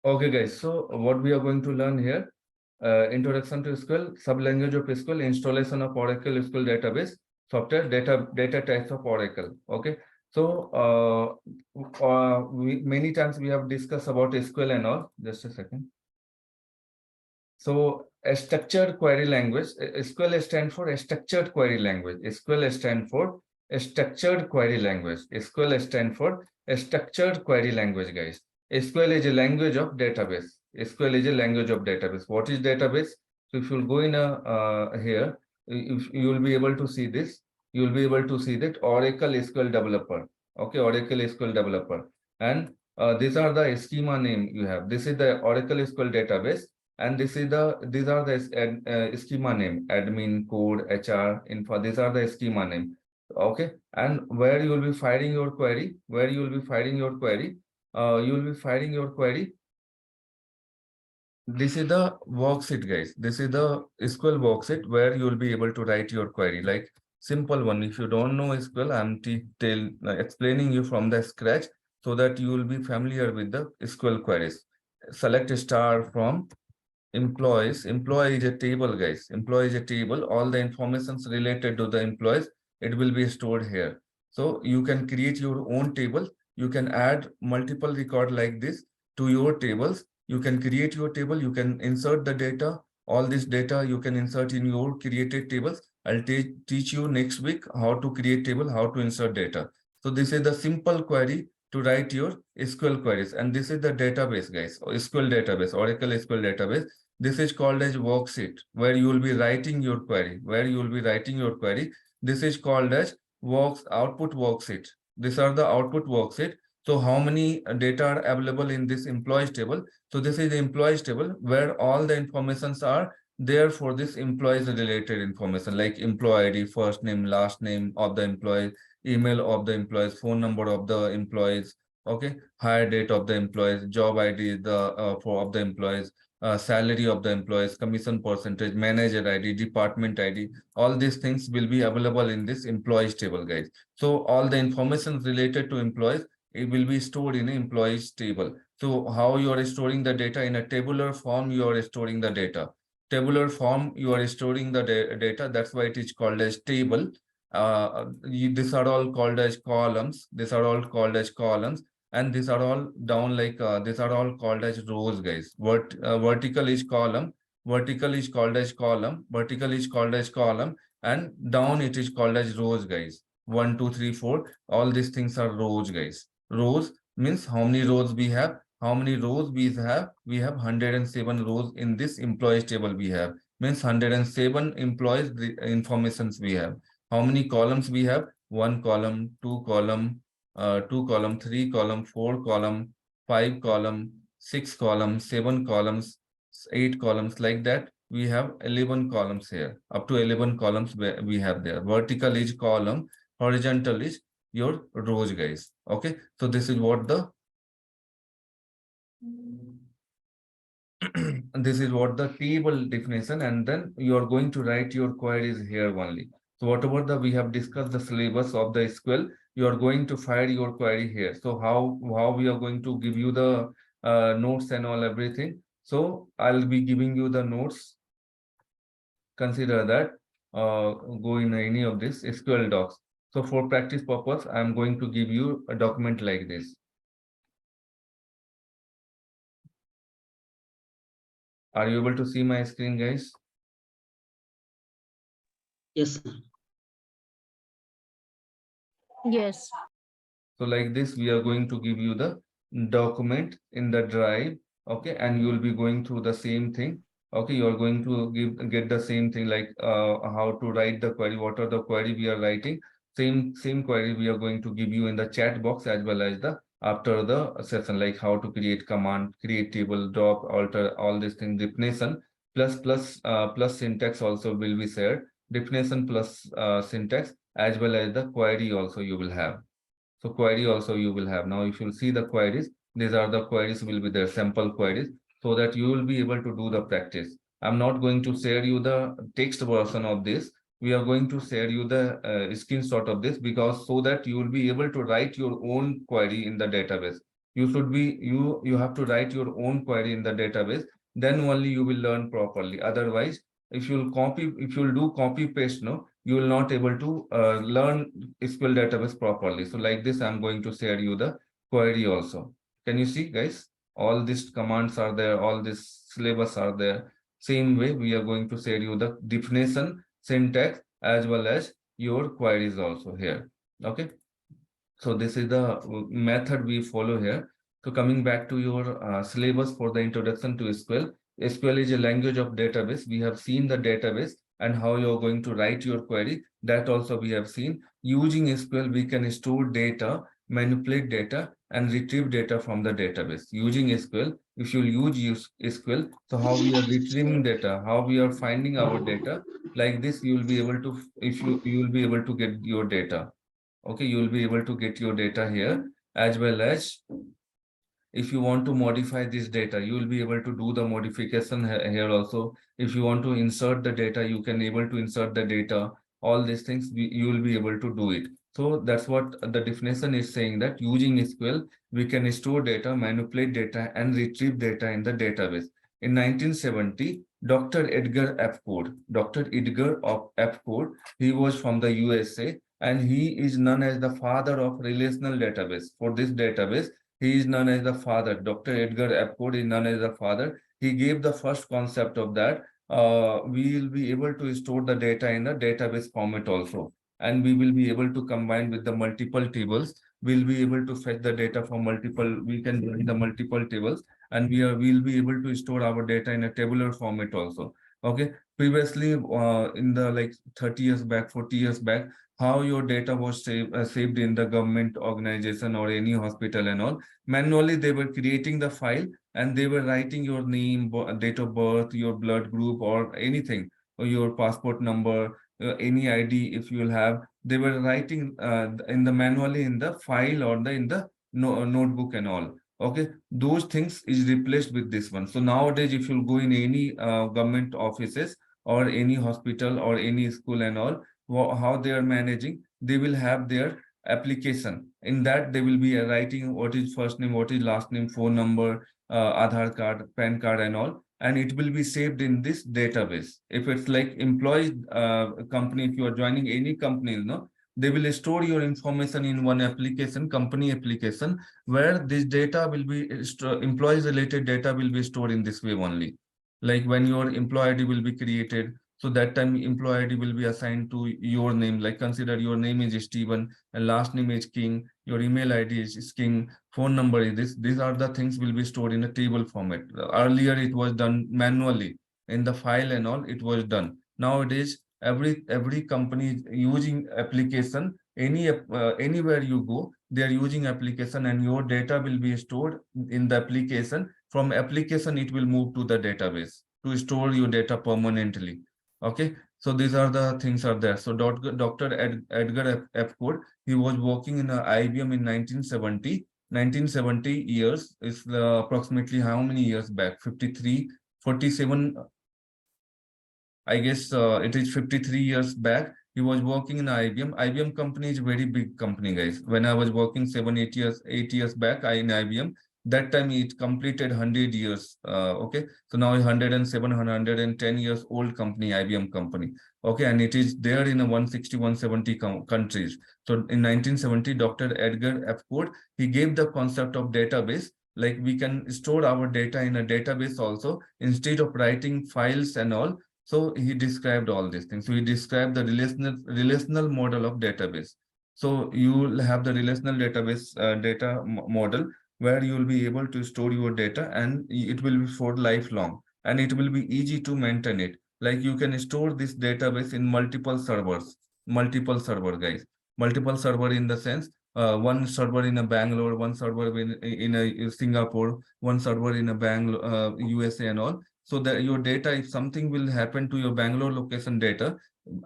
Okay, guys. So what we are going to learn here, introduction to SQL, sub-language of SQL, installation of Oracle SQL database, software, data types of Oracle. Okay. So many times we have discussed about SQL and all. Just a second. So a structured query language, SQL stands for a structured query language. SQL stands for a structured query language. SQL stands for a structured query language, guys. SQL is a language of database. SQL is a language of database. What is database? So if you'll go in here, if you will be able to see this, you will be able to see that Oracle SQL developer. Okay, Oracle SQL developer. And these are the schema name you have. This is the Oracle SQL database. And these are the schema name, admin, code, HR, info. These are the schema name. Okay. And where you will be firing your query, you will be firing your query. This is the worksheet, guys. This is the SQL worksheet where you will be able to write your query. Like simple one. If you don't know SQL, I'm explaining you from the scratch so that you will be familiar with the SQL queries. Select a star from employees. Employee is a table, guys. Employee is a table. All the informations related to the employees, it will be stored here. So you can create your own table. You can add multiple record like this to your tables. You can create your table. You can insert the data. All this data you can insert in your created tables. I'll teach you next week how to create table, how to insert data. So this is the simple query to write your SQL queries. And this is the database, guys, SQL database, Oracle SQL database. This is called as worksheet, where you will be writing your query, This is called as output worksheet. These are the output worksheet. So how many data are available in this employees table? So this is the employees table where all the informations are there for this employees related information, like employee ID, first name, last name of the employee, email of the employees, phone number of the employees, okay, hire date of the employees, job ID of the employees, salary of the employees, commission percentage, manager ID, department ID. All these things will be available in this employees table, guys. So all the information related to employees, it will be stored in an employees table. So how you are storing the data in a tabular form, you are storing the data. Tabular form, you are storing the data. That's why it is called as table. These are all called as columns. These are all called as columns, and these are all down like these are all called as rows, guys. Vertical is column, vertical is called as column, vertical is called as column, and down it is called as rows, guys. 1, 2, 3, 4. All these things are rows, guys. Rows means how many rows we have. How many rows we have? We have 107 rows in this employees table. We have means 107 employees informations we have. How many columns we have? 1 column, 2 column, 2 column, 3 column, 4 column, 5 column, 6 columns, 7 columns, 8 columns, like that. We have 11 columns here. Up to 11 columns we have there. Vertical is column, horizontal is your rows, guys. Okay, so this is what the this is what the table definition, and then you are going to write your queries here only. So whatever we have discussed the syllabus of the SQL, you are going to fire your query here. So how we are going to give you the notes and all everything. So I'll be giving you the notes. Consider that go in any of this SQL docs. So for practice purpose, I'm going to give you a document like this. Are you able to see my screen, guys?
Yes, sir.
Yes.
So like this, we are going to give you the document in the drive, okay, and you will be going through the same thing. Okay, you are going to get the same thing, like how to write the query, what are the query we are writing. Same query we are going to give you in the chat box, as well as the after the session, like how to create command, create table, drop, alter, all these things, definition plus syntax also will be shared. Definition plus syntax, as well as the query also you will have. So query also you will have. Now, if you see the queries, these are the queries will be there, sample queries, so that you will be able to do the practice. I'm not going to share you the text version of this. We are going to share you the screenshot of this, because so that you will be able to write your own query in the database. You should be, you have to write your own query in the database. Then only you will learn properly. Otherwise, if you'll do copy paste, no, you will not able to learn SQL database properly. So like this, I'm going to share you the query also. Can you see, guys? All these commands are there, all this syllabus are there. Same way, we are going to share you the definition, syntax, as well as your queries also here. Okay. So this is the method we follow here. So coming back to your syllabus for the introduction to SQL. SQL is a language of database. We have seen the database and how you're going to write your query. That also we have seen. Using SQL, we can store data, manipulate data, and retrieve data from the database. Using SQL, if you use SQL, so how we are retrieving data, how we are finding our data, like this, you will be able to, if you will be able to get your data. Okay, you will be able to get your data here, as well as if you want to modify this data, you will be able to do the modification here also. If you want to insert the data, you can able to insert the data. All these things you will be able to do it. So that's what the definition is saying, that using SQL, we can store data, manipulate data, and retrieve data in the database. In 1970, Dr. Edgar Apford, he was from the USA, and he is known as the father of relational database. For this database, he is known as the father. Dr. Edgar Apford is known as the father. He gave the first concept of that. We will be able to store the data in the database format also. And we will be able to combine with the multiple tables. We'll be able to fetch the data from multiple, we can join the multiple tables, and we'll be able to store our data in a tabular format also. Okay. Previously, in the like 30 years back, 40 years back, how your data was saved in the government organization or any hospital and all. Manually, they were creating the file and they were writing your name, date of birth, your blood group, or anything, or your passport number, any ID if you'll have. They were writing in the manually in the file or in the notebook and all. Okay, those things is replaced with this one. So nowadays, if you'll go in any government offices or any hospital or any school and all, how they are managing, they will have their application. In that, they will be writing what is first name, what is last name, phone number, Aadhaar card, PAN card and all. and it will be saved in this database. If it's like employee company, if you are joining any company, they will store your information in one application, company application, where this data will be employees related data will be stored in this way only. Like when your employee ID will be created, so that time employee ID will be assigned to your name. Like consider your name is Steven and last name is King, your email ID is King, phone number is this. These are the things will be stored in a table format. Earlier it was done manually in the file and all, it was done. Nowadays every company is using application. Anywhere you go, they are using application, and your data will be stored in the application. From application it will move to the database to store your data permanently. Okay, so these are the things are there. So Dr. Edgar F. Code, he was working in IBM in 1970. 1970 years is approximately how many years back? 53, 47. I guess it is 53 years back. He was working in IBM. IBM company is a very big company, guys. When I was working 8 years back, in IBM, that time it completed 100 years. Okay, so now 107, 110 years old company, IBM company. Okay, and it is there in a 160, 170 countries. So in 1970, Dr. Edgar F. Code, he gave the concept of database. Like we can store our data in a database also, instead of writing files and all. So he described all these things. So he described the relational model of database. So you will have the relational database data model, where you will be able to store your data, and it will be for lifelong, and it will be easy to maintain it. Like you can store this database in multiple servers, guys, multiple server in the sense, one server in a Bangalore, one server in a Singapore, one server in a Bangalore, USA and all. So that your data, if something will happen to your Bangalore location data,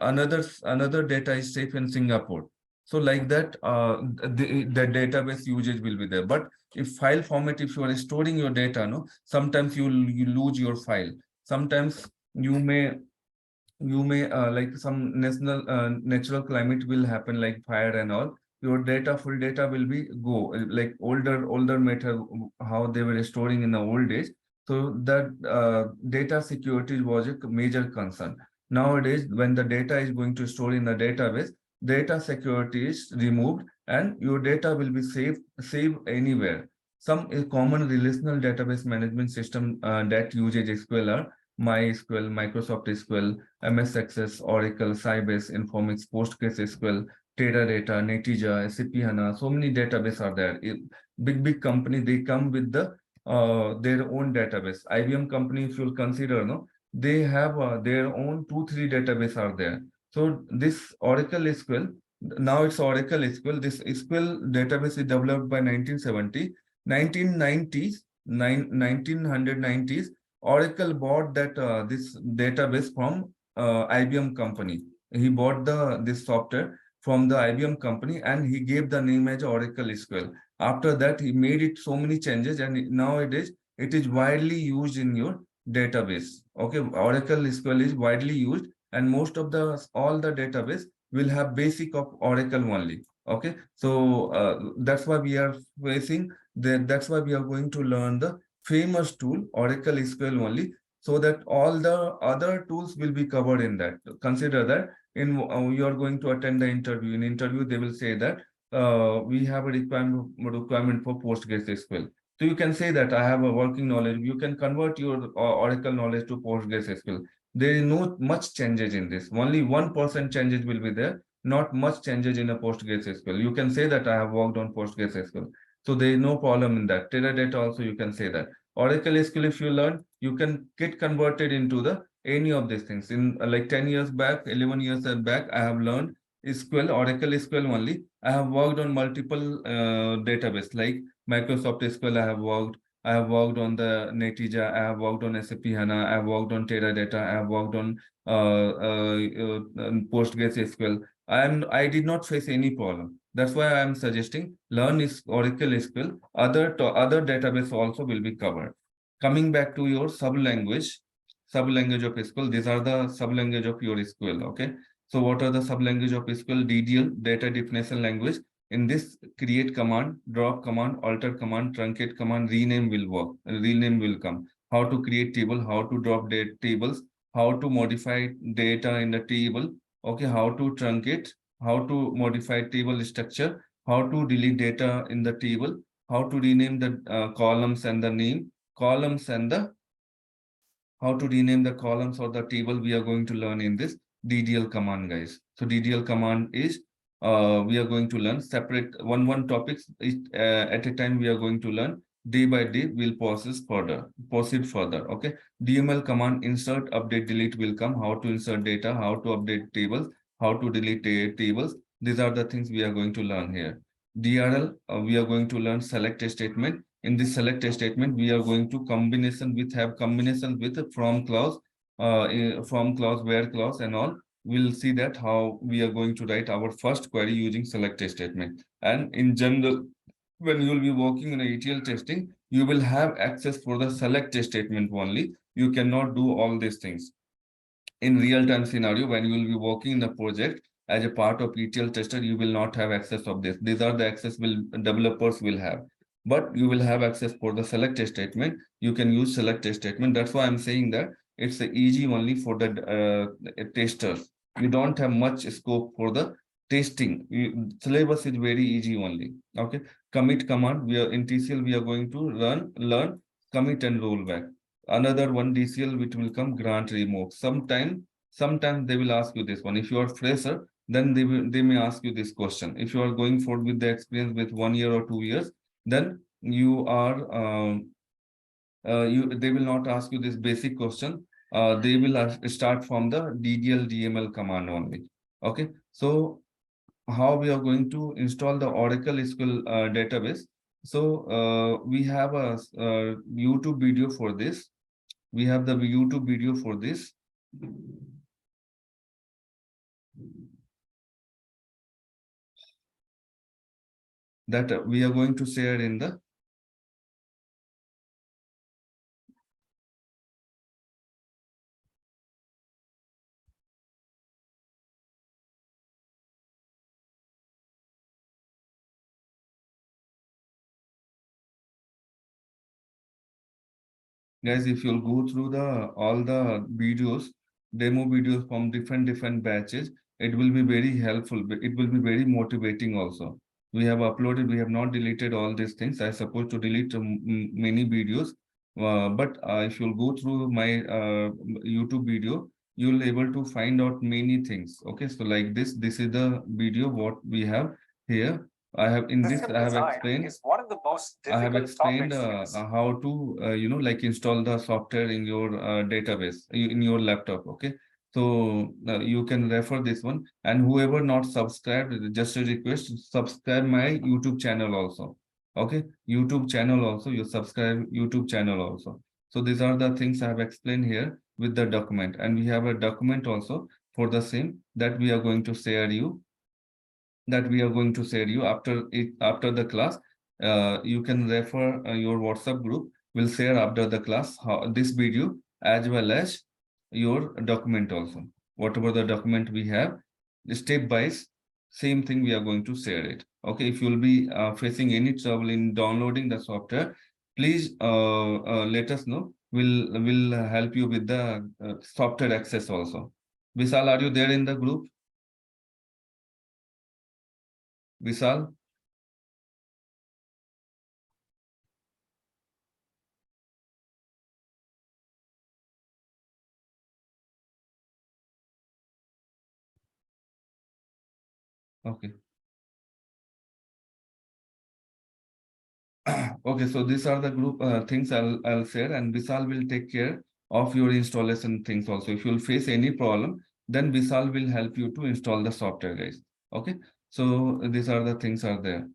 another data is safe in Singapore. So like that, the database usage will be there. But if file format, if you are storing your data, sometimes you lose your file. Sometimes you may like some natural climate will happen, like fire and all. Your full data will be go, like older method, how they were storing in the old days. So that data security was a major concern. Nowadays, when the data is going to store in the database, data security is removed, and your data will be saved anywhere. Some common relational database management system that uses SQL are MySQL, Microsoft SQL, MS Access, Oracle, Sybase, Informix, PostgreSQL, Teradata, Netezza, SAP HANA. So many databases are there. Big company, they come with their own database. IBM company, if you'll consider, they have their own 2-3 database are there. So this Oracle SQL, now it's Oracle SQL. This SQL database is developed by 1970, 1990s, 1990s. Oracle bought that this database from IBM company. He bought this software from the IBM company, and he gave the name as Oracle SQL. After that, he made it so many changes, and nowadays it is widely used in your database. Okay, Oracle SQL is widely used, and most of all the database will have basic of Oracle only. Okay, so that's why we are facing that's why we are going to learn the famous tool Oracle SQL only, so that all the other tools will be covered in that. Consider that you are going to attend the interview. In interview, they will say that we have a requirement for PostgreSQL. So you can say that I have a working knowledge. You can convert your Oracle knowledge to PostgreSQL. There is no much changes in this. Only 1% changes will be there. Not much changes in a PostgreSQL. You can say that I have worked on PostgreSQL. So there is no problem in that. Teradata also you can say that. Oracle SQL, if you learn, you can get converted into any of these things. In like 10 years back, 11 years back, I have learned SQL, Oracle SQL only. I have worked on multiple database like Microsoft SQL. I have worked on the Netezza. I have worked on SAP HANA. I have worked on Teradata. I have worked on PostgreSQL. I did not face any problem. That's why I am suggesting learn Oracle SQL. Other database also will be covered. Coming back to your sub-language of SQL, these are the sub-language of your SQL. Okay. So what are the sub-language of SQL? DDL, data definition language. In this, create command, drop command, alter command, truncate command, rename will work. Rename will come. how to create table, how to drop tables, how to modify data in the table, okay, how to truncate, how to modify table structure, how to delete data in the table, how to rename the columns and the name, columns and the how to rename the columns or the table we are going to learn in this DDL command, guys. So DDL command is we are going to learn separate one topics at a time. We are going to learn day by day. We'll proceed further. Okay. DML command insert, update, delete will come. How to insert data, how to update tables, how to delete tables. These are the things we are going to learn here. DRL, we are going to learn select a statement. In this select statement, we are going to combination with from clause, where clause and all. We'll see that how we are going to write our first query using select statement. And in general, when you will be working in ETL testing, you will have access for the select statement only. You cannot do all these things. In real-time scenario, when you will be working in the project as a part of ETL tester, you will not have access of this. These are the access developers will have. But you will have access for the select statement. You can use select statement. That's why I'm saying that it's easy only for the testers. You don't have much scope for the testing. Syllabus is very easy only. Okay. Commit command. We are in TCL. We are going to learn commit and rollback. Another one DCL which will come grant remove. Sometimes they will ask you this one. If you are fresher, then they may ask you this question. If you are going forward with the experience with 1 year or 2 years, then you are they will not ask you this basic question. They will start from the DDL DML command only. Okay, so how we are going to install the Oracle SQL database. So we have a YouTube video for this. We have the YouTube video for this. That we are going to share in the guys, if you'll go through all the videos, demo videos from different batches, it will be very helpful. It will be very motivating also. We have uploaded, we have not deleted all these things. I supposed to delete many videos, but if you'll go through my YouTube video, you'll able to find out many things. Okay, so like this is the video what we have here. I have in this I have explained how to like install the software in your database in your laptop. Okay, so you can refer this one, and whoever not subscribed, just a request, subscribe my YouTube channel also. Okay, YouTube channel also, you subscribe YouTube channel also. So these are the things I have explained here with the document, and we have a document also for the same that we are going to share you after the class. You can refer your WhatsApp group. Will share after the class this video as well as your document also. Whatever the document we have, step by same thing we are going to share it. Okay, if you'll be facing any trouble in downloading the software, please let us know. We'll help you with the software access also. Vishal, are you there in the group? Vishal? Okay. Okay, so these are the group things I'll share, and Vishal will take care of your installation things also. If you'll face any problem, then Vishal will help you to install the software, guys. Okay, so these are the things are there.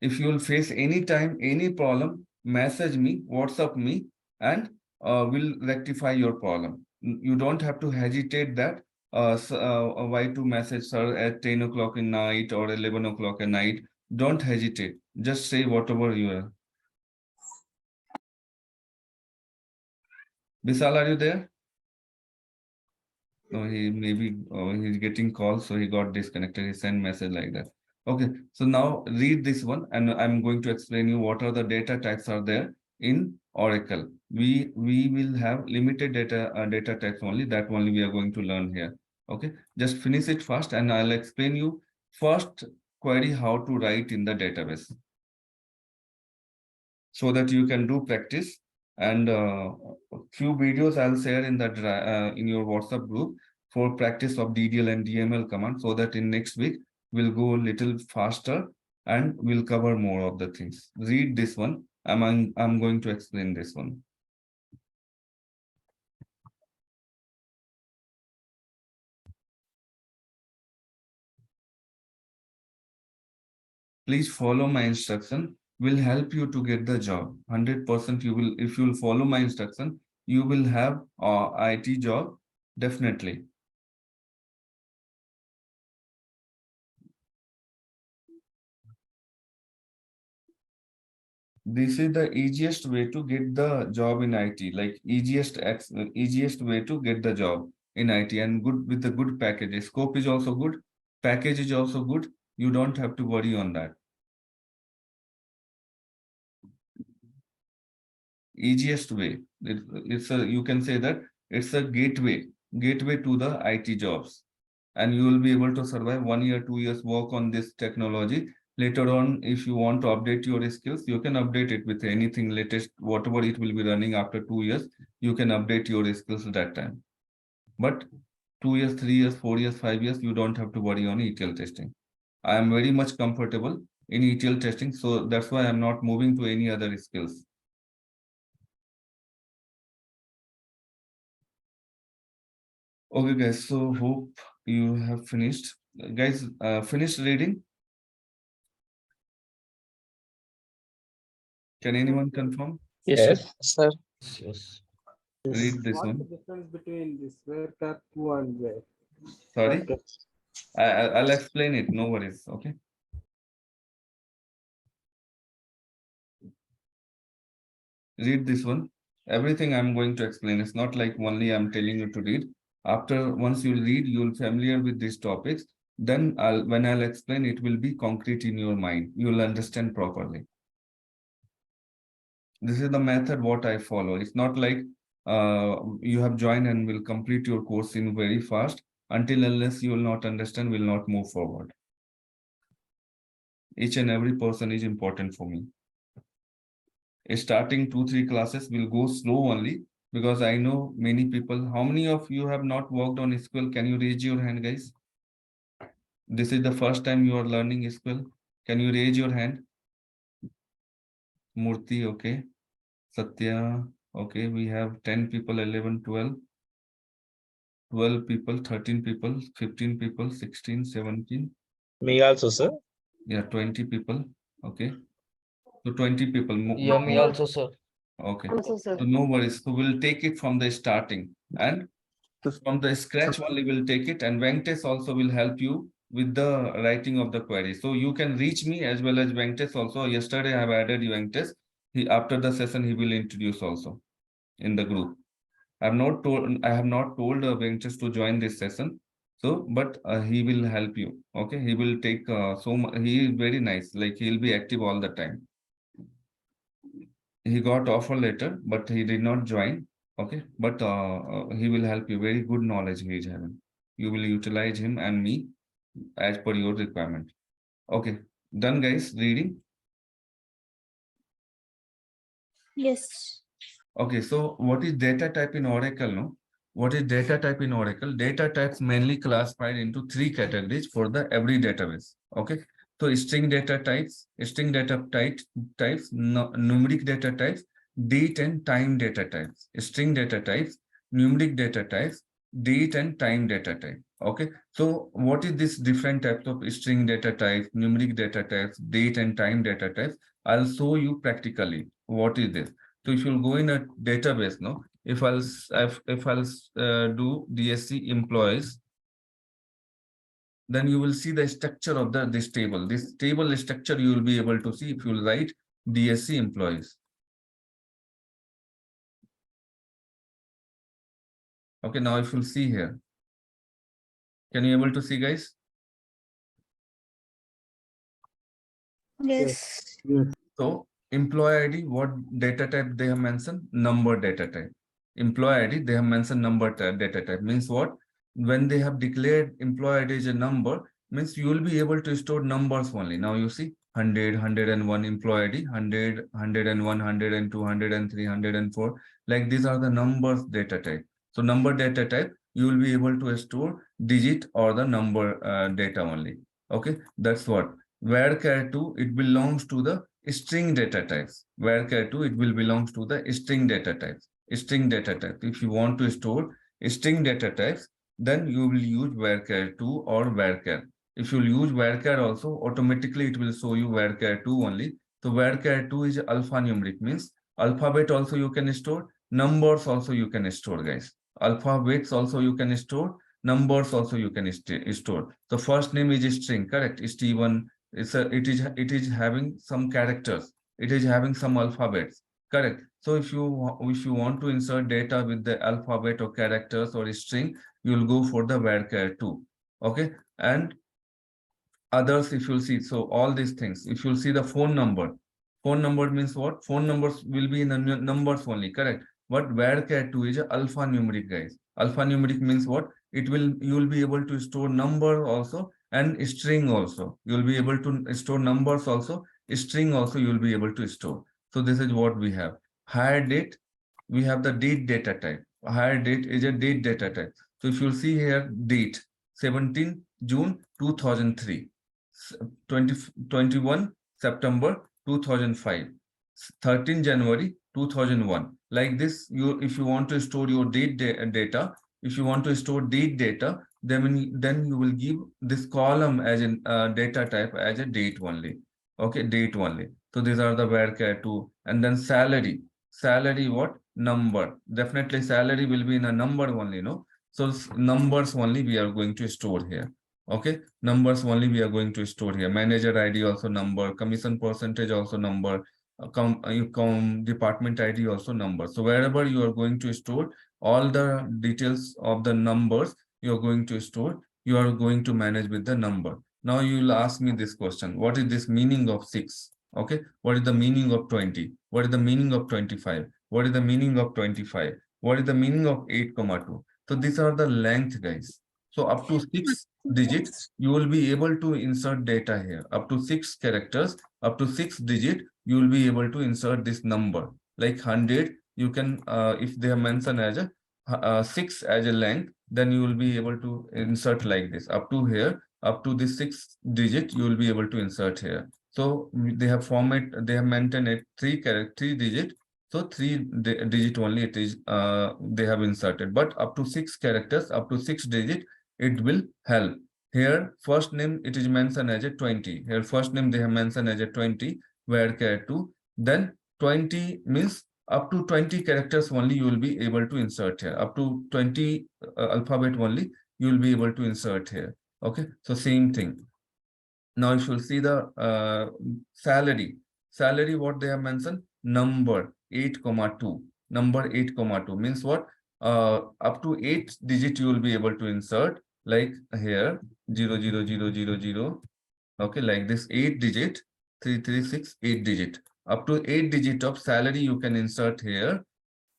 If you'll face any time any problem, message me, WhatsApp me, and we'll rectify your problem. You don't have to hesitate that why to message sir at 10 o'clock in night or 11 o'clock at night. Don't hesitate. Just say whatever you are. Vishal, are you there? No, he maybe he's getting calls, so he got disconnected. He sent message like that. Okay, so now read this one, and I'm going to explain you what are the data types are there in Oracle. We will have limited data types only. That only we are going to learn here. Okay, just finish it first, and I'll explain you first query how to write in the database, so that you can do practice. And a few videos I'll share in that in your WhatsApp group for practice of DDL and DML command, so that in next week we'll go a little faster and we'll cover more of the things. Read this one. I'm going to explain this one. Please follow my instruction. Will help you to get the job. 100% you will, if you'll follow my instruction, you will have a IT job, definitely. This is the easiest way to get the job in IT, like easiest way to get the job in IT, and good with the good package. Scope is also good, package is also good. You don't have to worry on that. Easiest way. It's a, you can say that it's a gateway to the IT jobs, and you will be able to survive 1 year, 2 years work on this technology. Later on, if you want to update your skills, you can update it with anything latest, whatever it will be running after 2 years, you can update your skills at that time. But 2 years, 3 years, 4 years, 5 years, you don't have to worry on ETL testing. I am very much comfortable in ETL testing, so that's why I'm not moving to any other skills. Okay, guys, so hope you have finished. Guys, finished reading? Can anyone confirm?
Yes, sir.
Read this
What's
one.
the difference between this where 2 and where?
Sorry,
Okay.
I'll explain it. No worries. Okay. Read this one. Everything I'm going to explain. It's not like only I'm telling you to read. After once you read, you'll familiar with these topics. Then when I'll explain, it will be concrete in your mind. You'll understand properly. This is the method what I follow. It's not like you have joined and will complete your course in very fast. Until unless you will not understand, will not move forward. Each and every person is important for me. Starting 2-3 classes will go slow only, because I know many people. How many of you have not worked on SQL? Can you raise your hand, guys? This is the first time you are learning SQL. Can you raise your hand? Murthy, okay. Satya, okay. We have 10 people, 11, 12. 12 people, 13 people, 15 people, 16, 17.
Me also, sir.
Yeah, 20 people. Okay. So 20 people.
Yeah, me also, sir.
Okay.
Also, sir.
So no worries. So we'll take it from the starting, and from the scratch only we'll take it, and Venkatesh also will help you with the writing of the query. So you can reach me as well as Venkatesh also. Yesterday I have added Venkatesh. After the session he will introduce also in the group. I have not told Venkatesh to join this session. So, but he will help you. Okay, he will take so much. He is very nice. Like he'll be active all the time. He got offer letter, but he did not join. Okay, but he will help you. Very good knowledge he is having. You will utilize him and me as per your requirement. Okay, done, guys. Reading.
Yes.
Okay, so what is data type in Oracle? No, what is data type in Oracle? Data types mainly classified into 3 categories for the every database. Okay, so string data types, numeric data types, date and time data types. String data types, numeric data types, date and time data type. Okay, so what is this different types of string data types, numeric data types, date and time data types? I'll show you practically what is this. So if you'll go in a database, no, if I'll do DSC employees, then you will see the structure of this table. This table structure you will be able to see if you will write DSC employees. Okay, now if you'll see here, can you able to see, guys?
Yes.
Yes.
So employee ID, what data type they have mentioned? Number data type. Employee ID, they have mentioned number data type. Means what? When they have declared employee ID as a number, means you will be able to store numbers only. Now you see 100, 101 employee ID, 100, 101, 102, 103, 104. Like these are the numbers data type. So number data type, you will be able to store digit or the number data only. Okay, that's what. Varchar 2, it belongs to the string data types. Varchar 2, it will belongs to the string data types. String data type. If you want to store string data types, then you will use varchar 2 or varchar. If you use varchar also, automatically it will show you varchar 2 only. So varchar 2 is alphanumeric, means alphabet also you can store, numbers also you can store, guys. Alphabets also you can store, numbers also you can store. The first name is string, correct? Steven. It is having some characters. It is having some alphabets, correct? So if you want to insert data with the alphabet or characters or string, you will go for the varchar 2. Okay, and others, if you'll see, so all these things, if you'll see the phone number means what? Phone numbers will be in the numbers only, correct? But varchar 2 is alphanumeric, guys. Alphanumeric means what? You will be able to store number also and string also. You will be able to store numbers also, string also you will be able to store. So this is what we have. Hire date, we have the date data type. Hire date is a date data type. So if you'll see here, date 17 June 2003. 21 September 2005, 13 January 2001. Like this, if you want to store your data, if you want to store date data, then you will give this column as a data type as a date only. Okay, date only. So these are the varchar 2. And then salary. Salary what? Number. Definitely salary will be in a number only, no? So numbers only we are going to store here. Okay, numbers only we are going to store here. Manager ID also number, commission percentage also number, department ID also number. So wherever you are going to store all the details of the numbers you are going to store, you are going to manage with the number. Now you will ask me this question: what is this meaning of 6? Okay, what is the meaning of 20? What is the meaning of 25? What is the meaning of 25? What is the meaning of 8,2? So these are the length, guys. So up to 6 digits, you will be able to insert data here. Up to 6 characters, up to 6 digit, you will be able to insert this number. Like 100, you can, if they have mentioned as a 6 as a length, then you will be able to insert like this. Up to here, up to this 6 digit, you will be able to insert here. So they have maintained it 3 digit. So 3 digit only it is they have inserted, but up to 6 characters, up to 6 digit, it will help. Here first name it is mentioned as a 20. Here first name they have mentioned as a 20, varchar 2. Then 20 means up to 20 characters only you will be able to insert here. Up to 20 alphabet only you will be able to insert here. Okay, so same thing. Now if you see the salary, what they have mentioned? Number 8,2. Number 8,2 means what? Up to 8 digit you will be able to insert, like here 00000. Okay, like this 8 digit 336 8 digit. Up to 8 digit of salary you can insert here.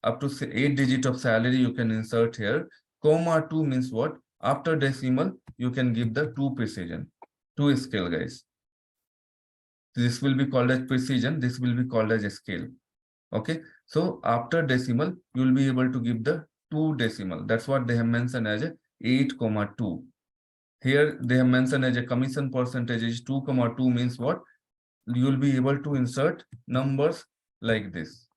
Up to 8 digit of salary you can insert here. Comma 2 means what? After decimal you can give the 2 precision. 2 scale, guys. This will be called as precision. This will be called as a scale. Okay. So after decimal, you will be able to give the 2 decimal. That's what they have mentioned as a 8,2. Here they have mentioned as a commission percentage is 2,2 means what? You will be able to insert numbers like this.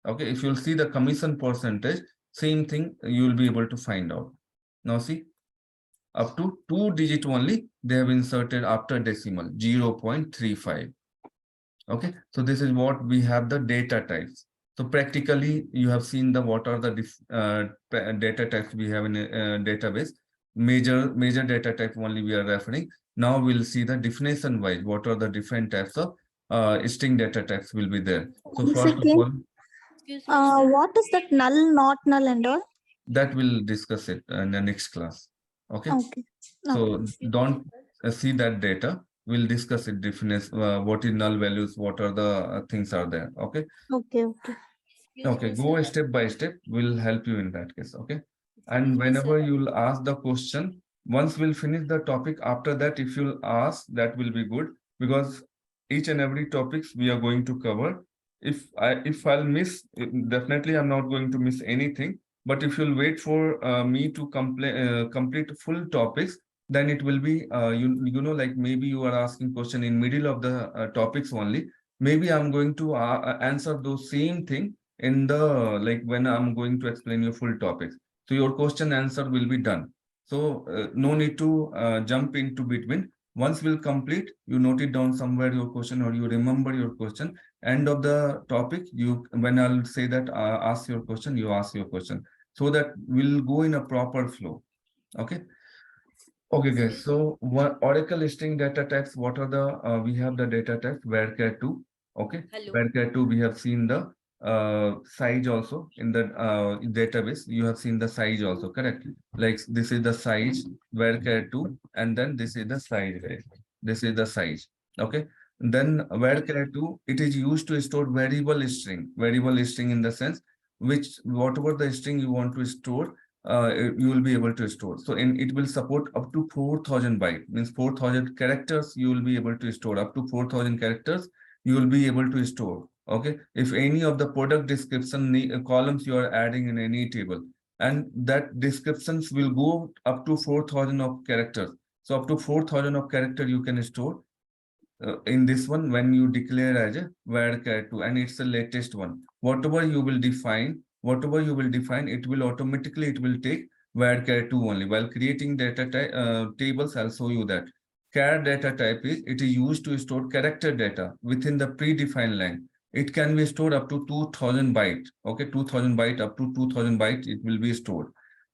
Okay. If you'll see the commission percentage, same thing you will be able to find out. Now see. Up to 2 digit only they have inserted after decimal 0.35. Okay, so this is what we have the data types. So practically you have seen the what are the data types we have in a database. Major data type only we are referring. Now we'll see the definition wise what are the different types of string data types will be there. So first of all,
what is that null, not null and all?
That we'll discuss it in the next class. Okay.
Okay.
So don't see that data. we'll discuss it, what is null values, what are the things are there. Okay.
Okay, okay.
Okay, go step by step. We'll help you in that case. Okay. And whenever you'll ask the question, once we'll finish the topic, after that, if you'll ask, that will be good, because each and every topics we are going to cover. If I'll miss, definitely I'm not going to miss anything. But if you'll wait for me to complete full topics, then it will be you know, like maybe you are asking question in middle of the topics only. Maybe I'm going to answer those same thing in the, like, when I'm going to explain your full topics. So your question answer will be done. So no need to jump into between. Once we'll complete, you note it down somewhere your question, or you remember your question. End of the topic, when I'll say that ask your question, you ask your question, so that we'll go in a proper flow. Okay. Okay, guys. So what Oracle listing data types, what are the we have the data types varchar 2. Okay. Varchar 2, we have seen the size also in the database. You have seen the size also, correct? Like this is the size varchar 2, and then this is the size, guys. This is the size. Okay. Then varchar 2, it is used to store variable string. Variable string in the sense which whatever the string you want to store, you will be able to store. So it will support up to 4,000 byte, means 4,000 characters you will be able to store. Up to 4,000 characters you will be able to store. Okay. If any of the product description columns you are adding in any table, and that descriptions will go up to 4,000 of characters. So up to 4,000 of character you can store in this one when you declare as a varchar 2, and it's the latest one. Whatever you will define, it will automatically take varchar 2 only. While creating data tables, I'll show you that. Char data type it is used to store character data within the predefined line. It can be stored up to 2,000 byte. Okay, 2,000 byte, up to 2,000 byte it will be stored.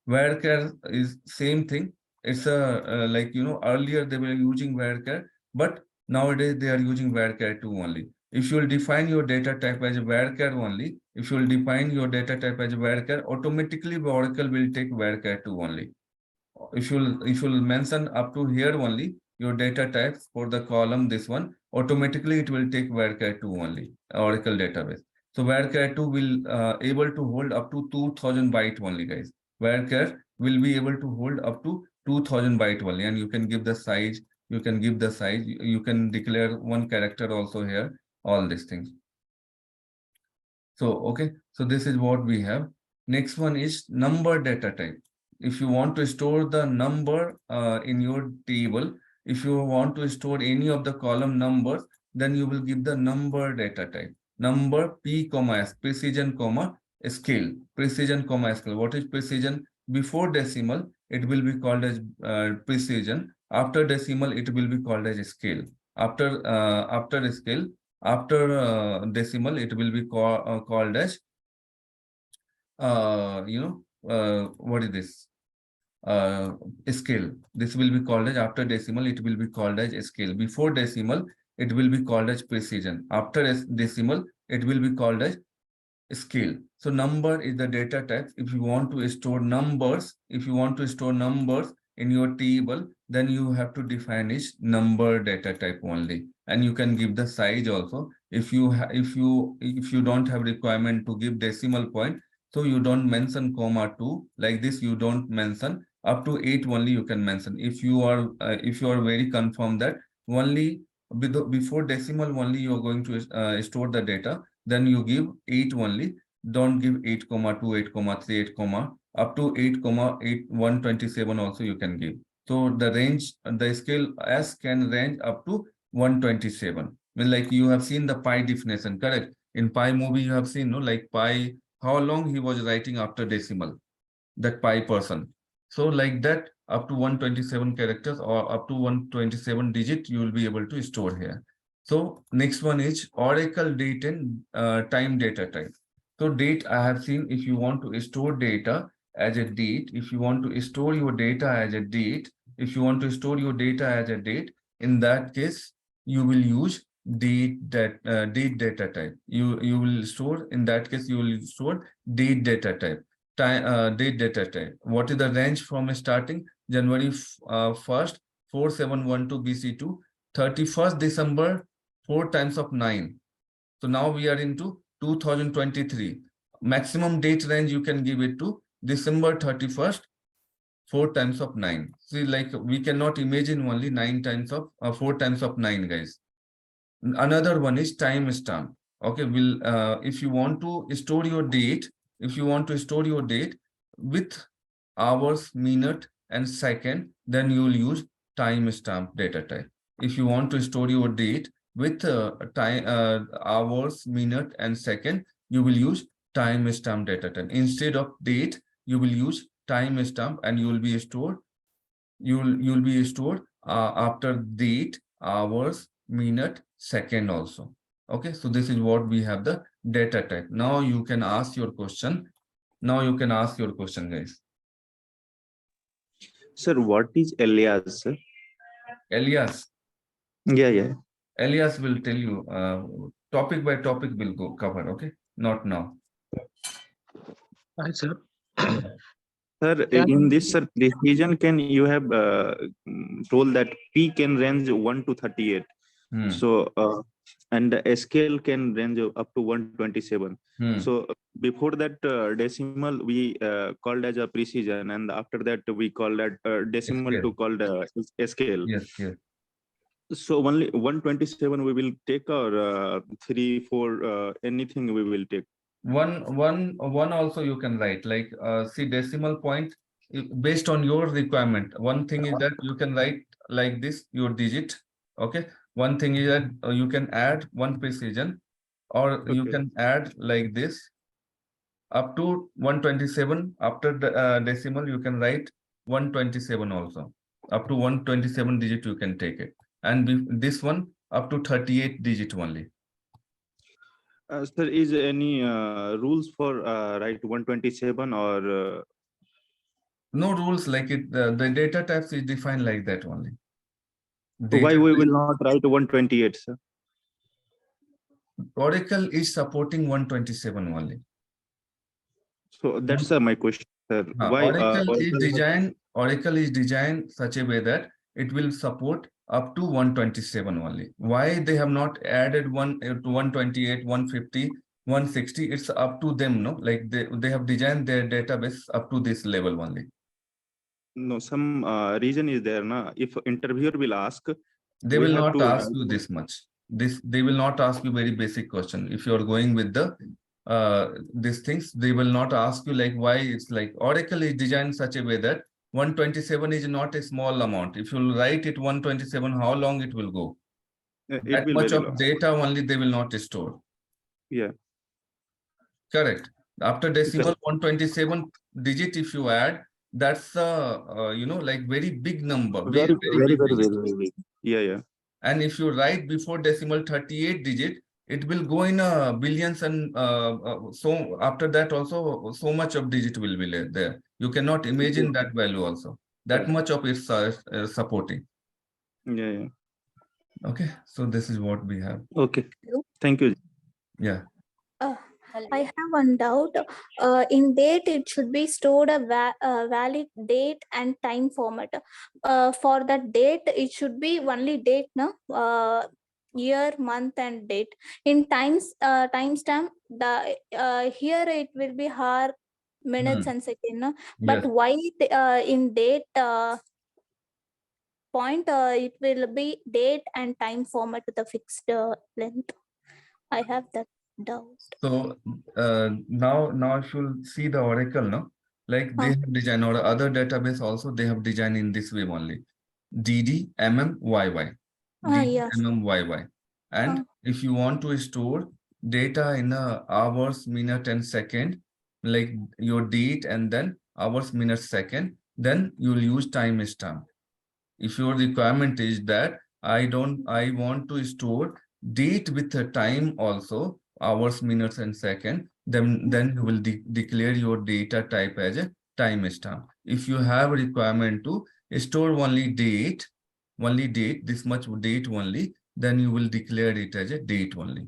Varchar is same thing. It's a like, you know, earlier they were using varchar, but nowadays they are using varchar 2 only. If you will define your data type as a varchar only, automatically Oracle will take varchar 2 only. If you'll mention up to here only your data types for the column, this one, automatically it will take varchar 2 only, Oracle database. So varchar 2 will able to hold up to 2,000 byte only, guys. Varchar will be able to hold up to 2,000 byte only, and you can give the size. You can declare one character also here, all these things. So, okay. So this is what we have. Next one is number data type. If you want to store the number in your table, if you want to store any of the column numbers, then you will give the number data type. Number P, S, precision, scale. Precision, scale. What is precision? Before decimal, it will be called as precision. After decimal, it will be called as scale. After scale, after decimal, it will be called as what is this? Scale. This will be called as, after decimal, it will be called as scale. Before decimal, it will be called as precision. After decimal, it will be called as scale. So number is the data type. If you want to store numbers, in your table, then you have to define its number data type only, and you can give the size also. If you don't have requirement to give decimal point, so you don't mention comma 2 like this. You don't mention up to 8 only. You can mention if you are very confirmed that only before decimal only you are going to store the data. Then you give 8 only. Don't give 8,2, 8,3, 8, up to 8,8, 127 also you can give. So the range, the scale S can range up to 127. Like you have seen the pi definition, correct? In pi movie, you have seen, no, like pi, how long he was writing after decimal, that pi person. So like that, up to 127 characters or up to 127 digit, you will be able to store here. So next one is Oracle date and time data type. So date, I have seen, if you want to store data as a date, if you want to store your data as a date, in that case, you will use date data type. You will store, in that case, you will store date data type. Date data type. What is the range from starting January 1st, 4712 BC to 31st December, 4 times of 9. So now we are into 2023. Maximum date range you can give it to December 31st, 4 times of 9. See, like we cannot imagine only 9 times of 4 times of 9, guys. Another one is timestamp. Okay, if you want to store your date, with hours, minute, and second, then you will use timestamp data type. If you want to store your date with hours, minute, and second, you will use timestamp data type. Instead of date, you will use timestamp, and you will be stored. You'll be stored after date, hours, minute, second also. Okay, so this is what we have the data type. Now you can ask your question. Guys.
Sir, what is alias, sir?
Alias.
Yeah.
Alias will tell you topic by topic will go cover. Okay, not now.
Hi, sir.
Yeah.
Sir, in this, sir, precision can you have told that P can range 1 to 38. So and the SQL can range up to 127. So before that decimal we called as a precision, and after that we call that decimal
SQL.
to called SQL.
Yes.
So only 127 we will take, or 3, 4 anything we will take.
One also you can write, like see decimal point based on your requirement. One thing is that you can write like this, your digit. Okay. One thing is that you can add one precision, or you can add like this up to 127. After the decimal, you can write 127 also. Up to 127 digit you can take it, and this one up to 38 digit only.
Sir, is any rules for write 127 or?
No rules like it. The data types is defined like that only.
Why we will not write 128, sir?
Oracle is supporting 127 only.
So that's my question, sir. Why
Oracle is designed such a way that it will support up to 127 only. Why they have not added one to 128, 150, 160? It's up to them, no? Like they have designed their database up to this level only.
No, some reason is there, na? If interviewer will ask,
they will not ask you this much. They will not ask you very basic question. If you are going with the these things, they will not ask you like why. It's like Oracle is designed such a way that 127 is not a small amount. If you write it 127, how long it will go? That much of data only they will not store.
Yeah.
Correct. After decimal 127 digit, if you add, that's like very big number.
Very big. Yeah.
And if you write before decimal 38 digit, it will go in billions, and so after that also so much of digit will be there. You cannot imagine that value also. That much of it's supporting.
Yeah.
Okay, so this is what we have.
Okay, thank you.
Yeah.
I have one doubt. In date, it should be stored a valid date and time format. For that date, it should be only date, no? Year, month, and date. In timestamp, here it will be hour, minutes, and second. No? But why in date point it will be date and time format with a fixed length? I have that doubt.
So now if you see the Oracle, no, like they have designed, or other database also they have designed in this way only. DD MMYY. DD and if you want to store data in hours, minute, and second, like your date and then hours, minute, second, then you will use timestamp. If your requirement is that I want to store date with a time also, hours, minutes, and second, then you will declare your data type as a timestamp. If you have a requirement to store only date, this much date only, then you will declare it as a date only.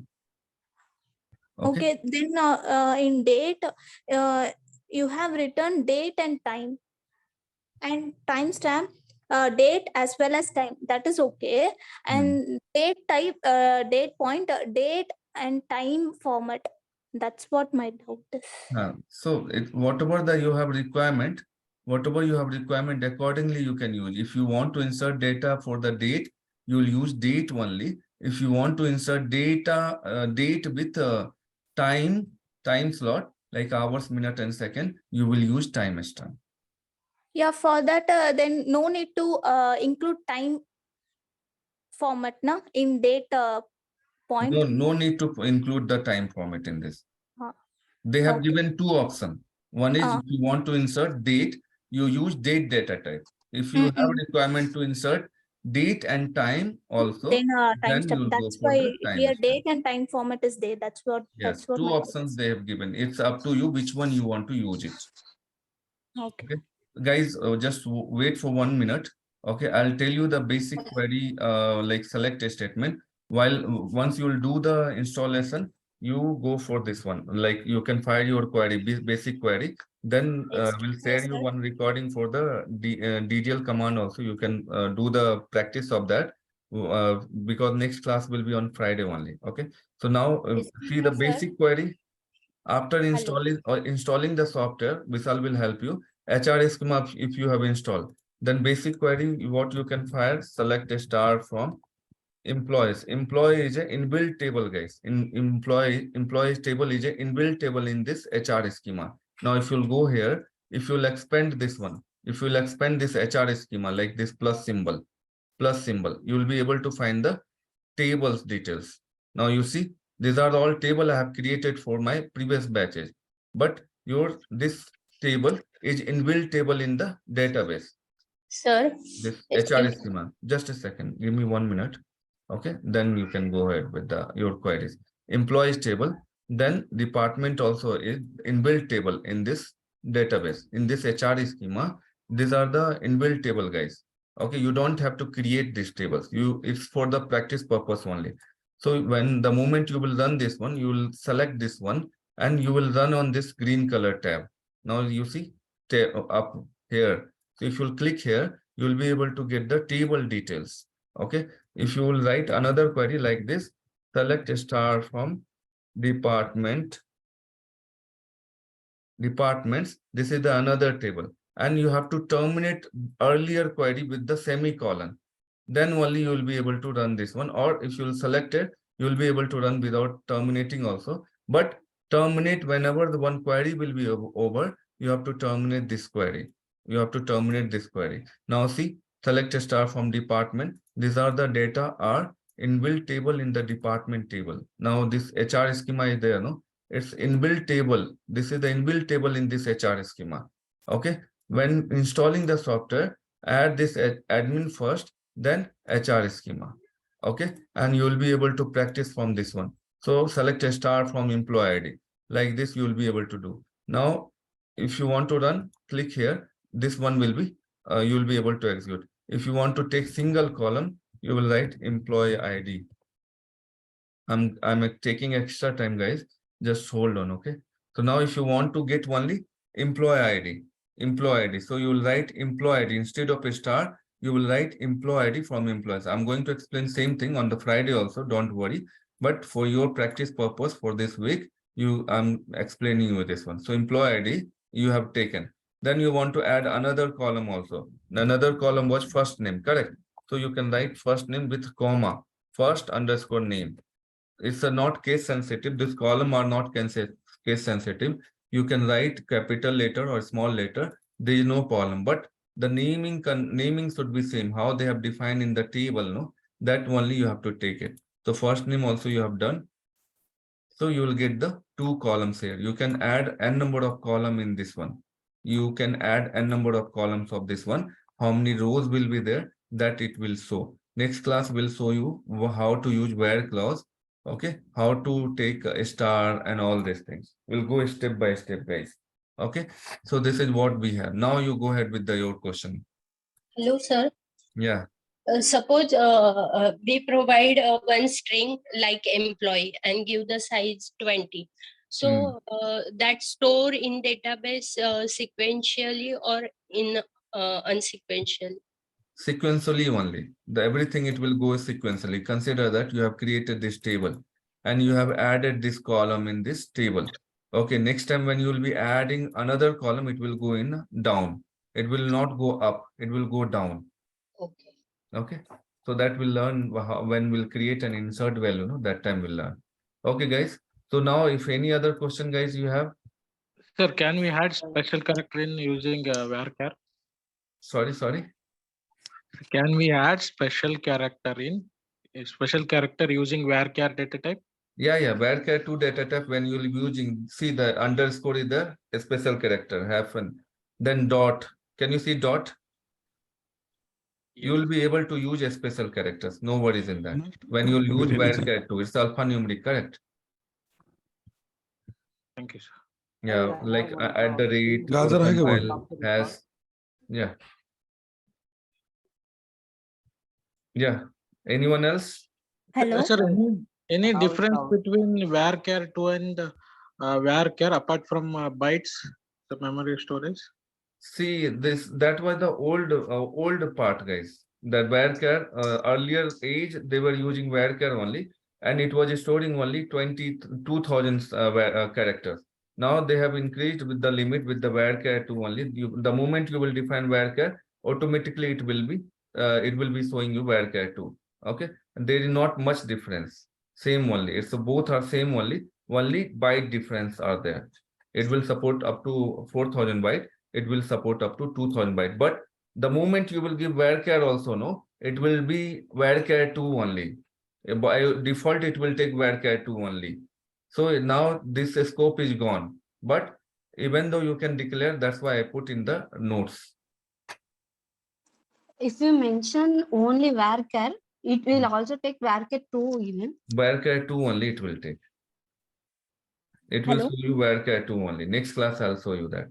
Okay, then in date, you have written date and time, and timestamp. date as well as time. That is okay. And date type, date point, date and time format. That's what my doubt is.
So whatever you have requirement, accordingly you can use. If you want to insert data for the date, you will use date only. If you want to insert data, date with time slot, like hours, minute, and second, you will use time stamp.
Yeah, for that, then no need to include time format in date point.
No need to include the time format in this.
Uh,
They have
okay.
given two options. One is if you want to insert date, you use date data type. If you have requirement to insert date and time also,
then time
then
step.
you will go
That's
for
why
the time
here
stamp.
date and time format is there. That's what.
Yes,
That's what
two
my
options they have given. It's up to you which one you want to use it.
Okay.
Guys, just wait for 1 minute. Okay, I'll tell you the basic query, like select a statement. While once you will do the installation, you go for this one. Like you can file your query, basic query. Then we'll share you one recording for the DDL command also. You can do the practice of that because next class will be on Friday only. Okay, so now see the basic query. After installing the software, Vishal will help you. HR schema, if you have installed, then basic query, what you can fire, select a star from employees. Employee is an inbuilt table, guys. Employees table is an inbuilt table in this HR schema. Now, if you'll go here, if you'll expand this one, if you'll expand this HR schema like this plus symbol, you will be able to find the tables details. Now you see, these are all table I have created for my previous batches, but this table is inbuilt table in the database.
Sir,
This HR schema. Just a second, give me 1 minute. Okay, then you can go ahead with your queries. Employees table, then department also is inbuilt table in this database. In this HR schema, these are the inbuilt table, guys. Okay, you don't have to create these tables. It's for the practice purpose only. So when the moment you will run this one, you will select this one and you will run on this green color tab. Now you see up here. So if you'll click here, you will be able to get the table details. Okay. If you will write another query like this, select a star from departments. This is the another table. And you have to terminate earlier query with the semicolon. Then only you will be able to run this one. Or if you will select it, you will be able to run without terminating also. But terminate whenever the one query will be over, you have to terminate this query. Now see, select a star from department. These are the data are inbuilt table in the department table. Now this HR schema is there, no? It's inbuilt table. This is the inbuilt table in this HR schema. Okay. When installing the software, add this admin first, then HR schema. Okay. And you will be able to practice from this one. So select a star from employee ID. Like this, you will be able to do. Now, if you want to run, click here. This one will be, you will be able to execute. If you want to take single column, you will write employee ID. I'm taking extra time, guys. Just hold on, okay? So now if you want to get only employee ID. So you will write employee ID instead of a star, you will write employee ID from employees. I'm going to explain same thing on the Friday also, don't worry. But for your practice purpose for this week, I'm explaining you this one. So employee ID you have taken. Then you want to add another column also. Another column was first name, correct? So you can write first name with comma, first underscore name. It's a not case sensitive. This column are not case sensitive. You can write capital letter or small letter. There is no problem, but the naming should be same. How they have defined in the table, no, that only you have to take it. So first name also you have done. So you will get the 2 columns here. You can add n number of column in this one. You can add n number of columns of this one. How many rows will be there, that it will show. Next class will show you how to use where clause. Okay, how to take a star and all these things. We'll go step by step, guys. Okay, so this is what we have. Now you go ahead with your question.
Hello, sir.
Yeah.
Suppose we provide one string like employee and give the size 20. So that store in database sequentially or in unsequential?
sequentially only. Everything it will go sequentially. Consider that you have created this table and you have added this column in this table. Okay, next time when you will be adding another column, it will go in down. It will not go up, it will go down.
Okay.
Okay, so that we'll learn when we'll create an insert value, no? That time we'll learn. Okay, guys. So now if any other question, guys, you have?
Sir, can we add special character in using varchar?
Sorry.
Can we add special character using varchar data type?
Yeah, varchar 2 data type, when you'll be using, see the underscore is there, a special character, have fun. Then dot, can you see dot? You will be able to use a special characters, no worries in that. When you'll use varchar 2, it's alphanumeric, correct?
Thank you, sir.
Yeah, like at the rate, or
Gazer hai kya
compile, has, yeah. Yeah, anyone else?
Hello.
Sir, any difference between varchar 2 and varchar apart from bytes, the memory storage?
See, that was the old part, guys. The varchar, earlier age, they were using varchar only, and it was storing only 22,000 characters. Now they have increased with the limit with the varchar 2 only. The moment you will define varchar, automatically it will be showing you varchar 2. Okay, and there is not much difference. Same only. It's both are same only. Only byte difference are there. It will support up to 4,000 byte. It will support up to 2000 byte. But the moment you will give varchar also, no, it will be varchar 2 only. By default, it will take varchar 2 only. So now this scope is gone. But even though you can declare, that's why I put in the notes.
If you mention only varchar, it will also take varchar 2 even.
Varchar 2 only it will take. It will show you varchar 2 only. Next class, I'll show you that.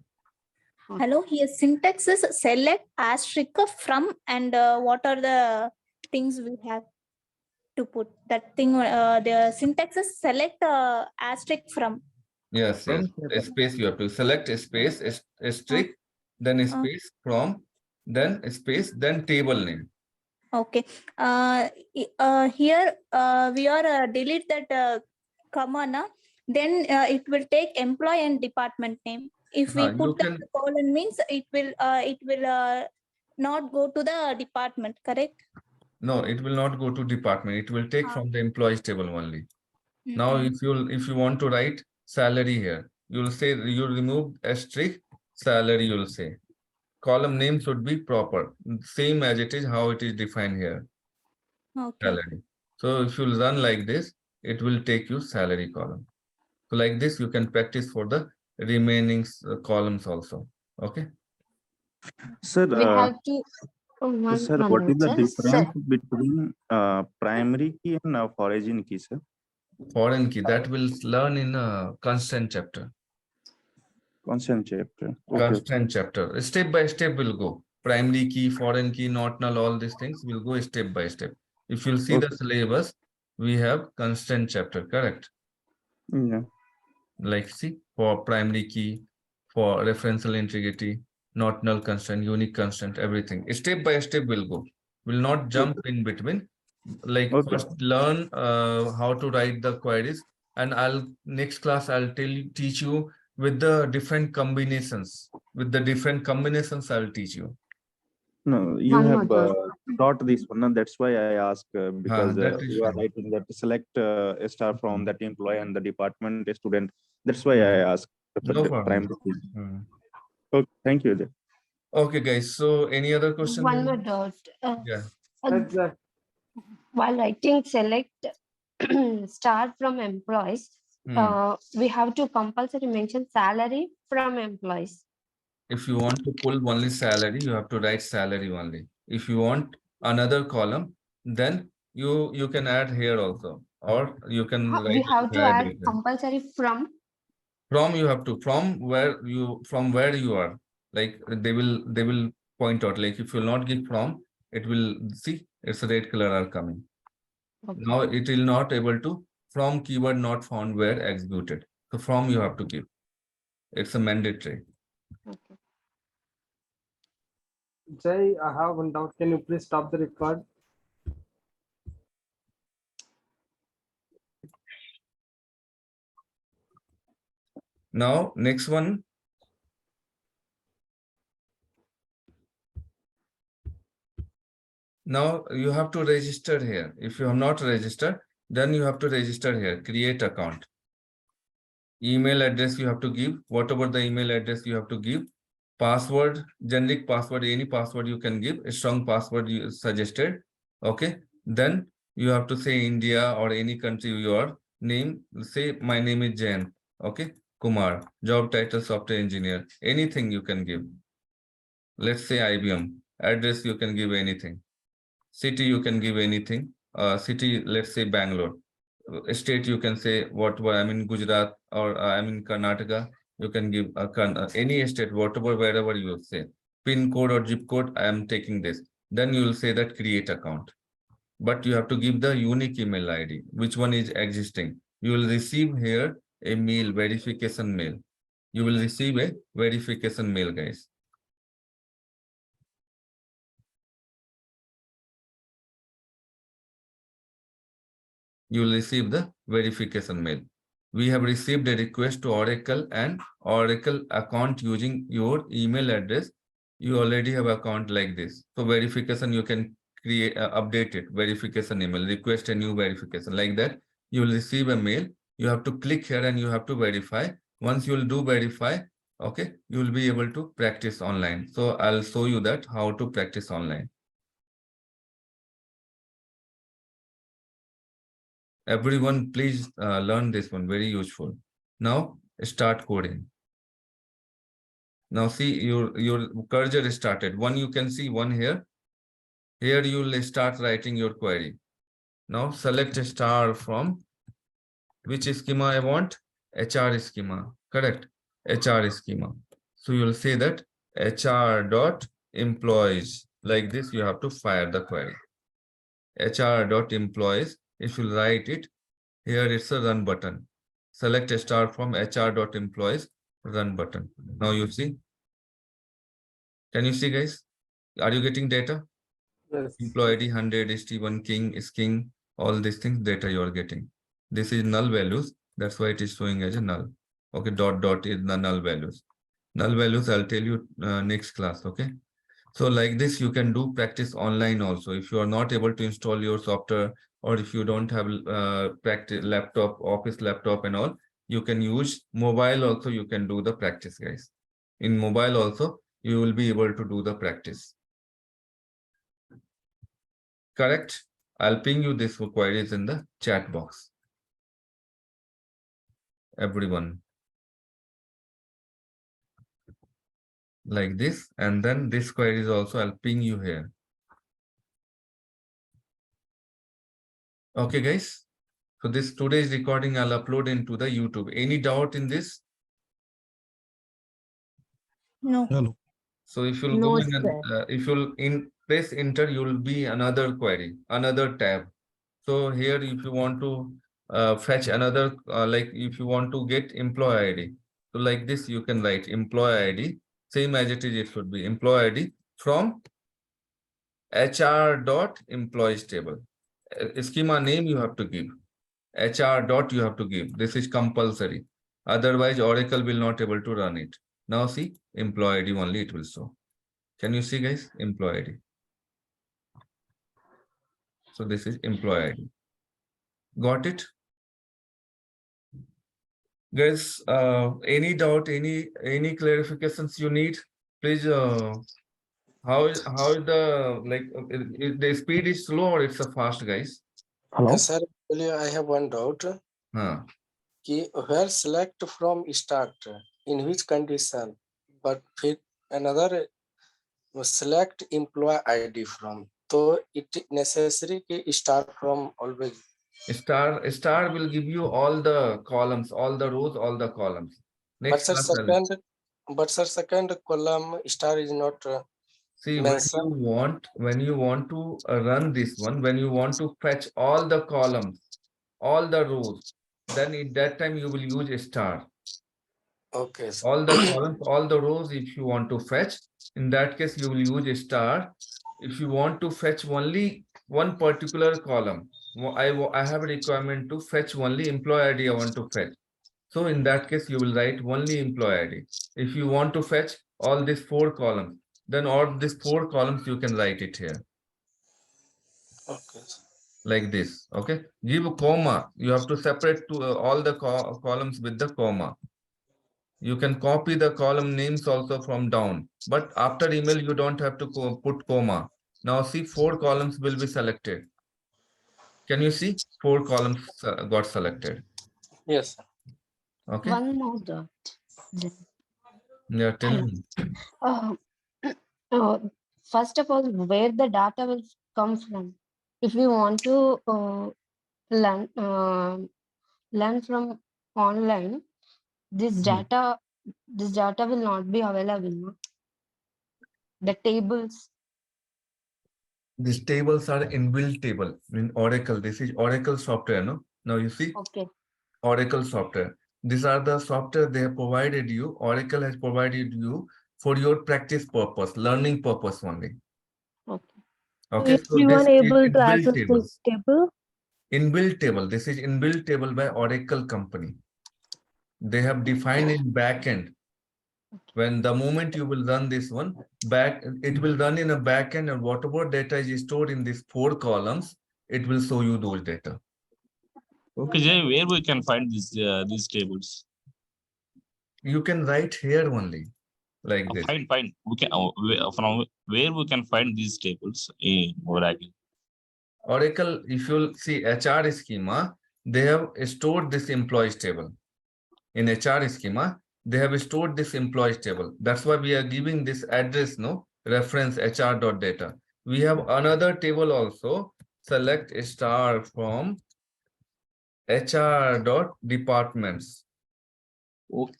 Hello, here syntax is select asterisk from, and what are the things we have to put? That thing, the syntax is select asterisk from.
Yes. A space you have to select a space, a strict, then a space from, then a space, then table name.
Okay. Here we are delete that comma, then it will take employee and department name. If we put the colon, means it will not go to the department, correct?
No, it will not go to department. It will take from the employees table only. Now, if you want to write salary here, you'll say you remove asterisk salary. You'll say column name should be proper, same as it is how it is defined here.
Okay.
Salary. So if you run like this, it will take you salary column. So like this, you can practice for the remaining columns also. Okay.
Sir,
We have to.
sir, what is the difference between primary key and foreign key, sir?
Foreign key, that will learn in a constant chapter.
Constant chapter.
Okay. Constant chapter. Step by step will go. Primary key, foreign key, not null, all these things will go step by step. If you'll see the syllabus, we have constant chapter, correct?
Yeah.
Like see, for primary key, for referential integrity, not null constant, unique constant, everything. Step by step will go. Will not jump in between. Like first learn how to write the queries, and next class I'll teach you with the different combinations. With the different combinations, I'll teach you.
No, you have taught this one, and that's why I ask because you are writing that select a star from that employee and the department student. That's why I ask.
No problem.
Okay, thank you.
Okay, guys. So, any other question?
One more doubt.
Yeah.
While writing select star from employees, we have to compulsory mention salary from employees.
If you want to pull only salary, you have to write salary only. If you want another column, then you can add here also, or you can write.
We have to add compulsory from.
From you have to from where you are. Like they will point out. Like if you will not give from, it will see it's a red color are coming. Okay. Now it will not able to from keyword not found where executed. So from you have to give. It's a mandatory.
Okay.
Jay, I have one doubt. Can you please stop the record?
Now, next one. Now you have to register here. If you have not registered, then you have to register here, create account. Email address you have to give, whatever the email address you have to give. Password, generic password, any password you can give, a strong password you suggested. Okay. Then you have to say India or any country your name. Say my name is Jain. Okay. Kumar, job title software engineer, anything you can give. Let's say IBM, address you can give anything. City you can give anything. City, let's say Bangalore. State you can say what I'm in Gujarat or I'm in Karnataka. You can give any state, whatever, wherever you say. Pin code or zip code, I am taking this. Then you will say that create account. But you have to give the unique email ID, which one is existing. You will receive here a mail, verification mail. You will receive a verification mail, guys. You will receive the verification mail. We have received a request to Oracle and Oracle account using your email address. You already have account like this. So verification, you can create, update it, verification email, request a new verification like that. You will receive a mail. You have to click here and you have to verify. Once you will do verify, okay, you will be able to practice online. So I'll show you that how to practice online. Everyone, please learn this one, very useful. Now start coding. Now see your cursor is started. One you can see one here. Here you will start writing your query. Now select a star from which schema I want? HR schema, correct? HR schema. So you will say that HR.employees. Like this, you have to fire the query. HR.employees. If you write it, here it's a run button. Select a star from HR.employees, run button. Now you see. Can you see, guys? Are you getting data?
Yes.
Employee ID 100, ST1, king, is king, all these things data you are getting. This is null values. That's why it is showing as a null. Okay, dot is the null values. Null values I'll tell you next class. Okay. So like this, you can do practice online also. If you are not able to install your software, or if you don't have practice laptop, office laptop and all, you can use mobile also. You can do the practice, guys. In mobile also, you will be able to do the practice. Correct? I'll ping you this queries in the chat box. Everyone. Like this, and then this query is also I'll ping you here. Okay, guys. So this today's recording I'll upload into the YouTube. Any doubt in this?
No.
Hello.
So if you'll
No,
go in,
sir.
if you'll press enter, you will be another query, another tab. So here, if you want to fetch another, like if you want to get employee ID, so like this, you can write employee ID, same as it is, it should be employee ID from HR.employees table. Schema name you have to give. HR dot you have to give. This is compulsory. Otherwise, Oracle will not able to run it. Now see, employee ID only it will show. Can you see, guys? Employee ID. So this is employee ID. Got it? Guys, any doubt, any clarifications you need? Please, how is the like the speed is slow or it's a fast, guys?
Hello.
Sir, actually, I have one doubt. Where select from start, in which condition, but another select employee ID from. So it necessary to start from always.
Star will give you all the columns, all the rows, all the columns. Next
But
class,
sir, second column star is not
see,
mentioned.
when you want to run this one, when you want to fetch all the columns, all the rows, then at that time you will use a star.
Okay, sir.
All the columns, all the rows, if you want to fetch, in that case, you will use a star. If you want to fetch only one particular column, I have a requirement to fetch only employee ID I want to fetch. So in that case, you will write only employee ID. If you want to fetch all these 4 columns, then all these 4 columns, you can write it here.
Okay, sir.
Like this, okay? Give a comma. You have to separate to all the columns with the comma. You can copy the column names also from down, but after email, you don't have to put comma. Now see 4 columns will be selected. Can you see 4 columns got selected?
Yes, sir.
Okay.
One more dot.
Yeah, tell me.
First of all, where the data will come from? If we want to learn from online, this data will not be available. No? The tables.
These tables are inbuilt table in Oracle. This is Oracle software, no? Now you see.
Okay.
Oracle software. These are the software they have provided you. Oracle has provided you for your practice purpose, learning purpose only.
Okay.
Okay.
Is
So
everyone
this is
able to
inbuilt
access
table.
this table?
Inbuilt table. This is inbuilt table by Oracle company. They have defined in backend. When the moment you will run this one, it will run in a backend, and whatever data is stored in these 4 columns, it will show you those data.
Okay, Jay, where we can find these tables?
You can write here only, like this.
Fine. We can from where we can find these tables in Oracle.
Oracle, if you see HR schema, they have stored this employees table. In HR schema, they have stored this employees table. That's why we are giving this address, no, reference HR.data. We have another table also. Select a star from HR.departments.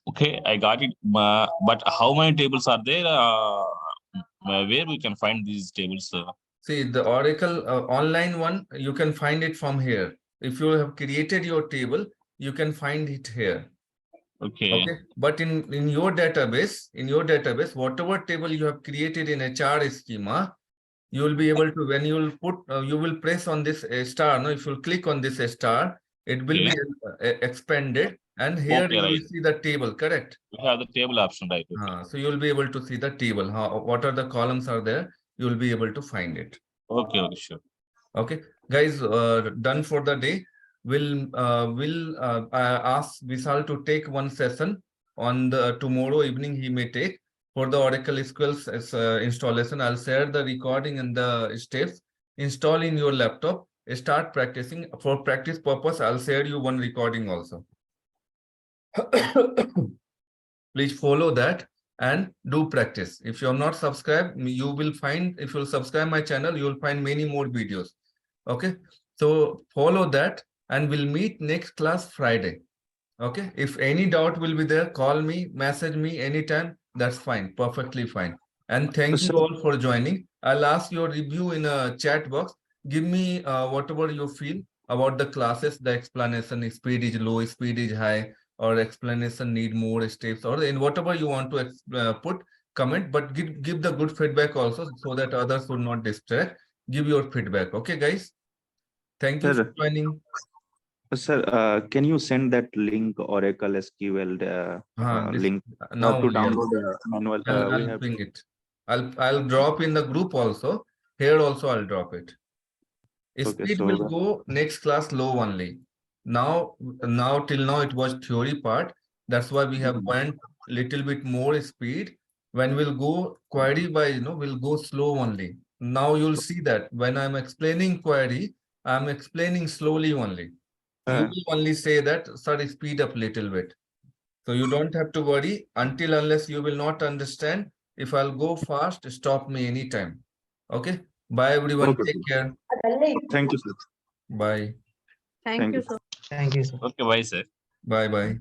Okay, I got it. But how many tables are there? Where we can find these tables?
See, the Oracle online one, you can find it from here. If you have created your table, you can find it here.
Okay.
But in your database, whatever table you have created in HR schema, you will be able to, when you will put, you will press on this star. No, if you click on this star, it will be expanded, and here you will see the table. Correct?
We have the table option, right?
So you will be able to see the table. What are the columns are there? You will be able to find it.
Okay, sure.
Okay, guys, done for the day. We'll ask Vishal to take one session on the tomorrow evening. He may take for the Oracle SQL installation. I'll share the recording and the steps. Install in your laptop. Start practicing. For practice purpose, I'll share you one recording also. Please follow that and do practice. If you're not subscribed, you will find, if you'll subscribe my channel, you will find many more videos. Okay, so follow that, and we'll meet next class Friday. Okay, if any doubt will be there, call me, message me anytime. That's fine, perfectly fine. And thank you all for joining. I'll ask your review in a chat box. Give me whatever you feel about the classes, the explanation, speed is low, speed is high, or explanation need more steps, or in whatever you want to put comment, but give the good feedback also, so that others will not distract. Give your feedback. Okay, guys. Thank you for joining.
Sir, can you send that link, Oracle SQL link
now
to download the manual?
I'll ping it. I'll drop in the group also. Here also I'll drop it. Speed will go next class low only. Now till now it was theory part. That's why we have went little bit more speed. When we'll go query by, we'll go slow only. Now you'll see that when I'm explaining query, I'm explaining slowly only. You will only say that, sir, speed up little bit. So you don't have to worry until unless you will not understand. If I'll go fast, stop me anytime. Okay. Bye everyone.
Okay.
Take care.
Thank you, sir.
Bye.
Thank you, sir.
Thank you, sir. Okay, bye, sir.
Bye bye.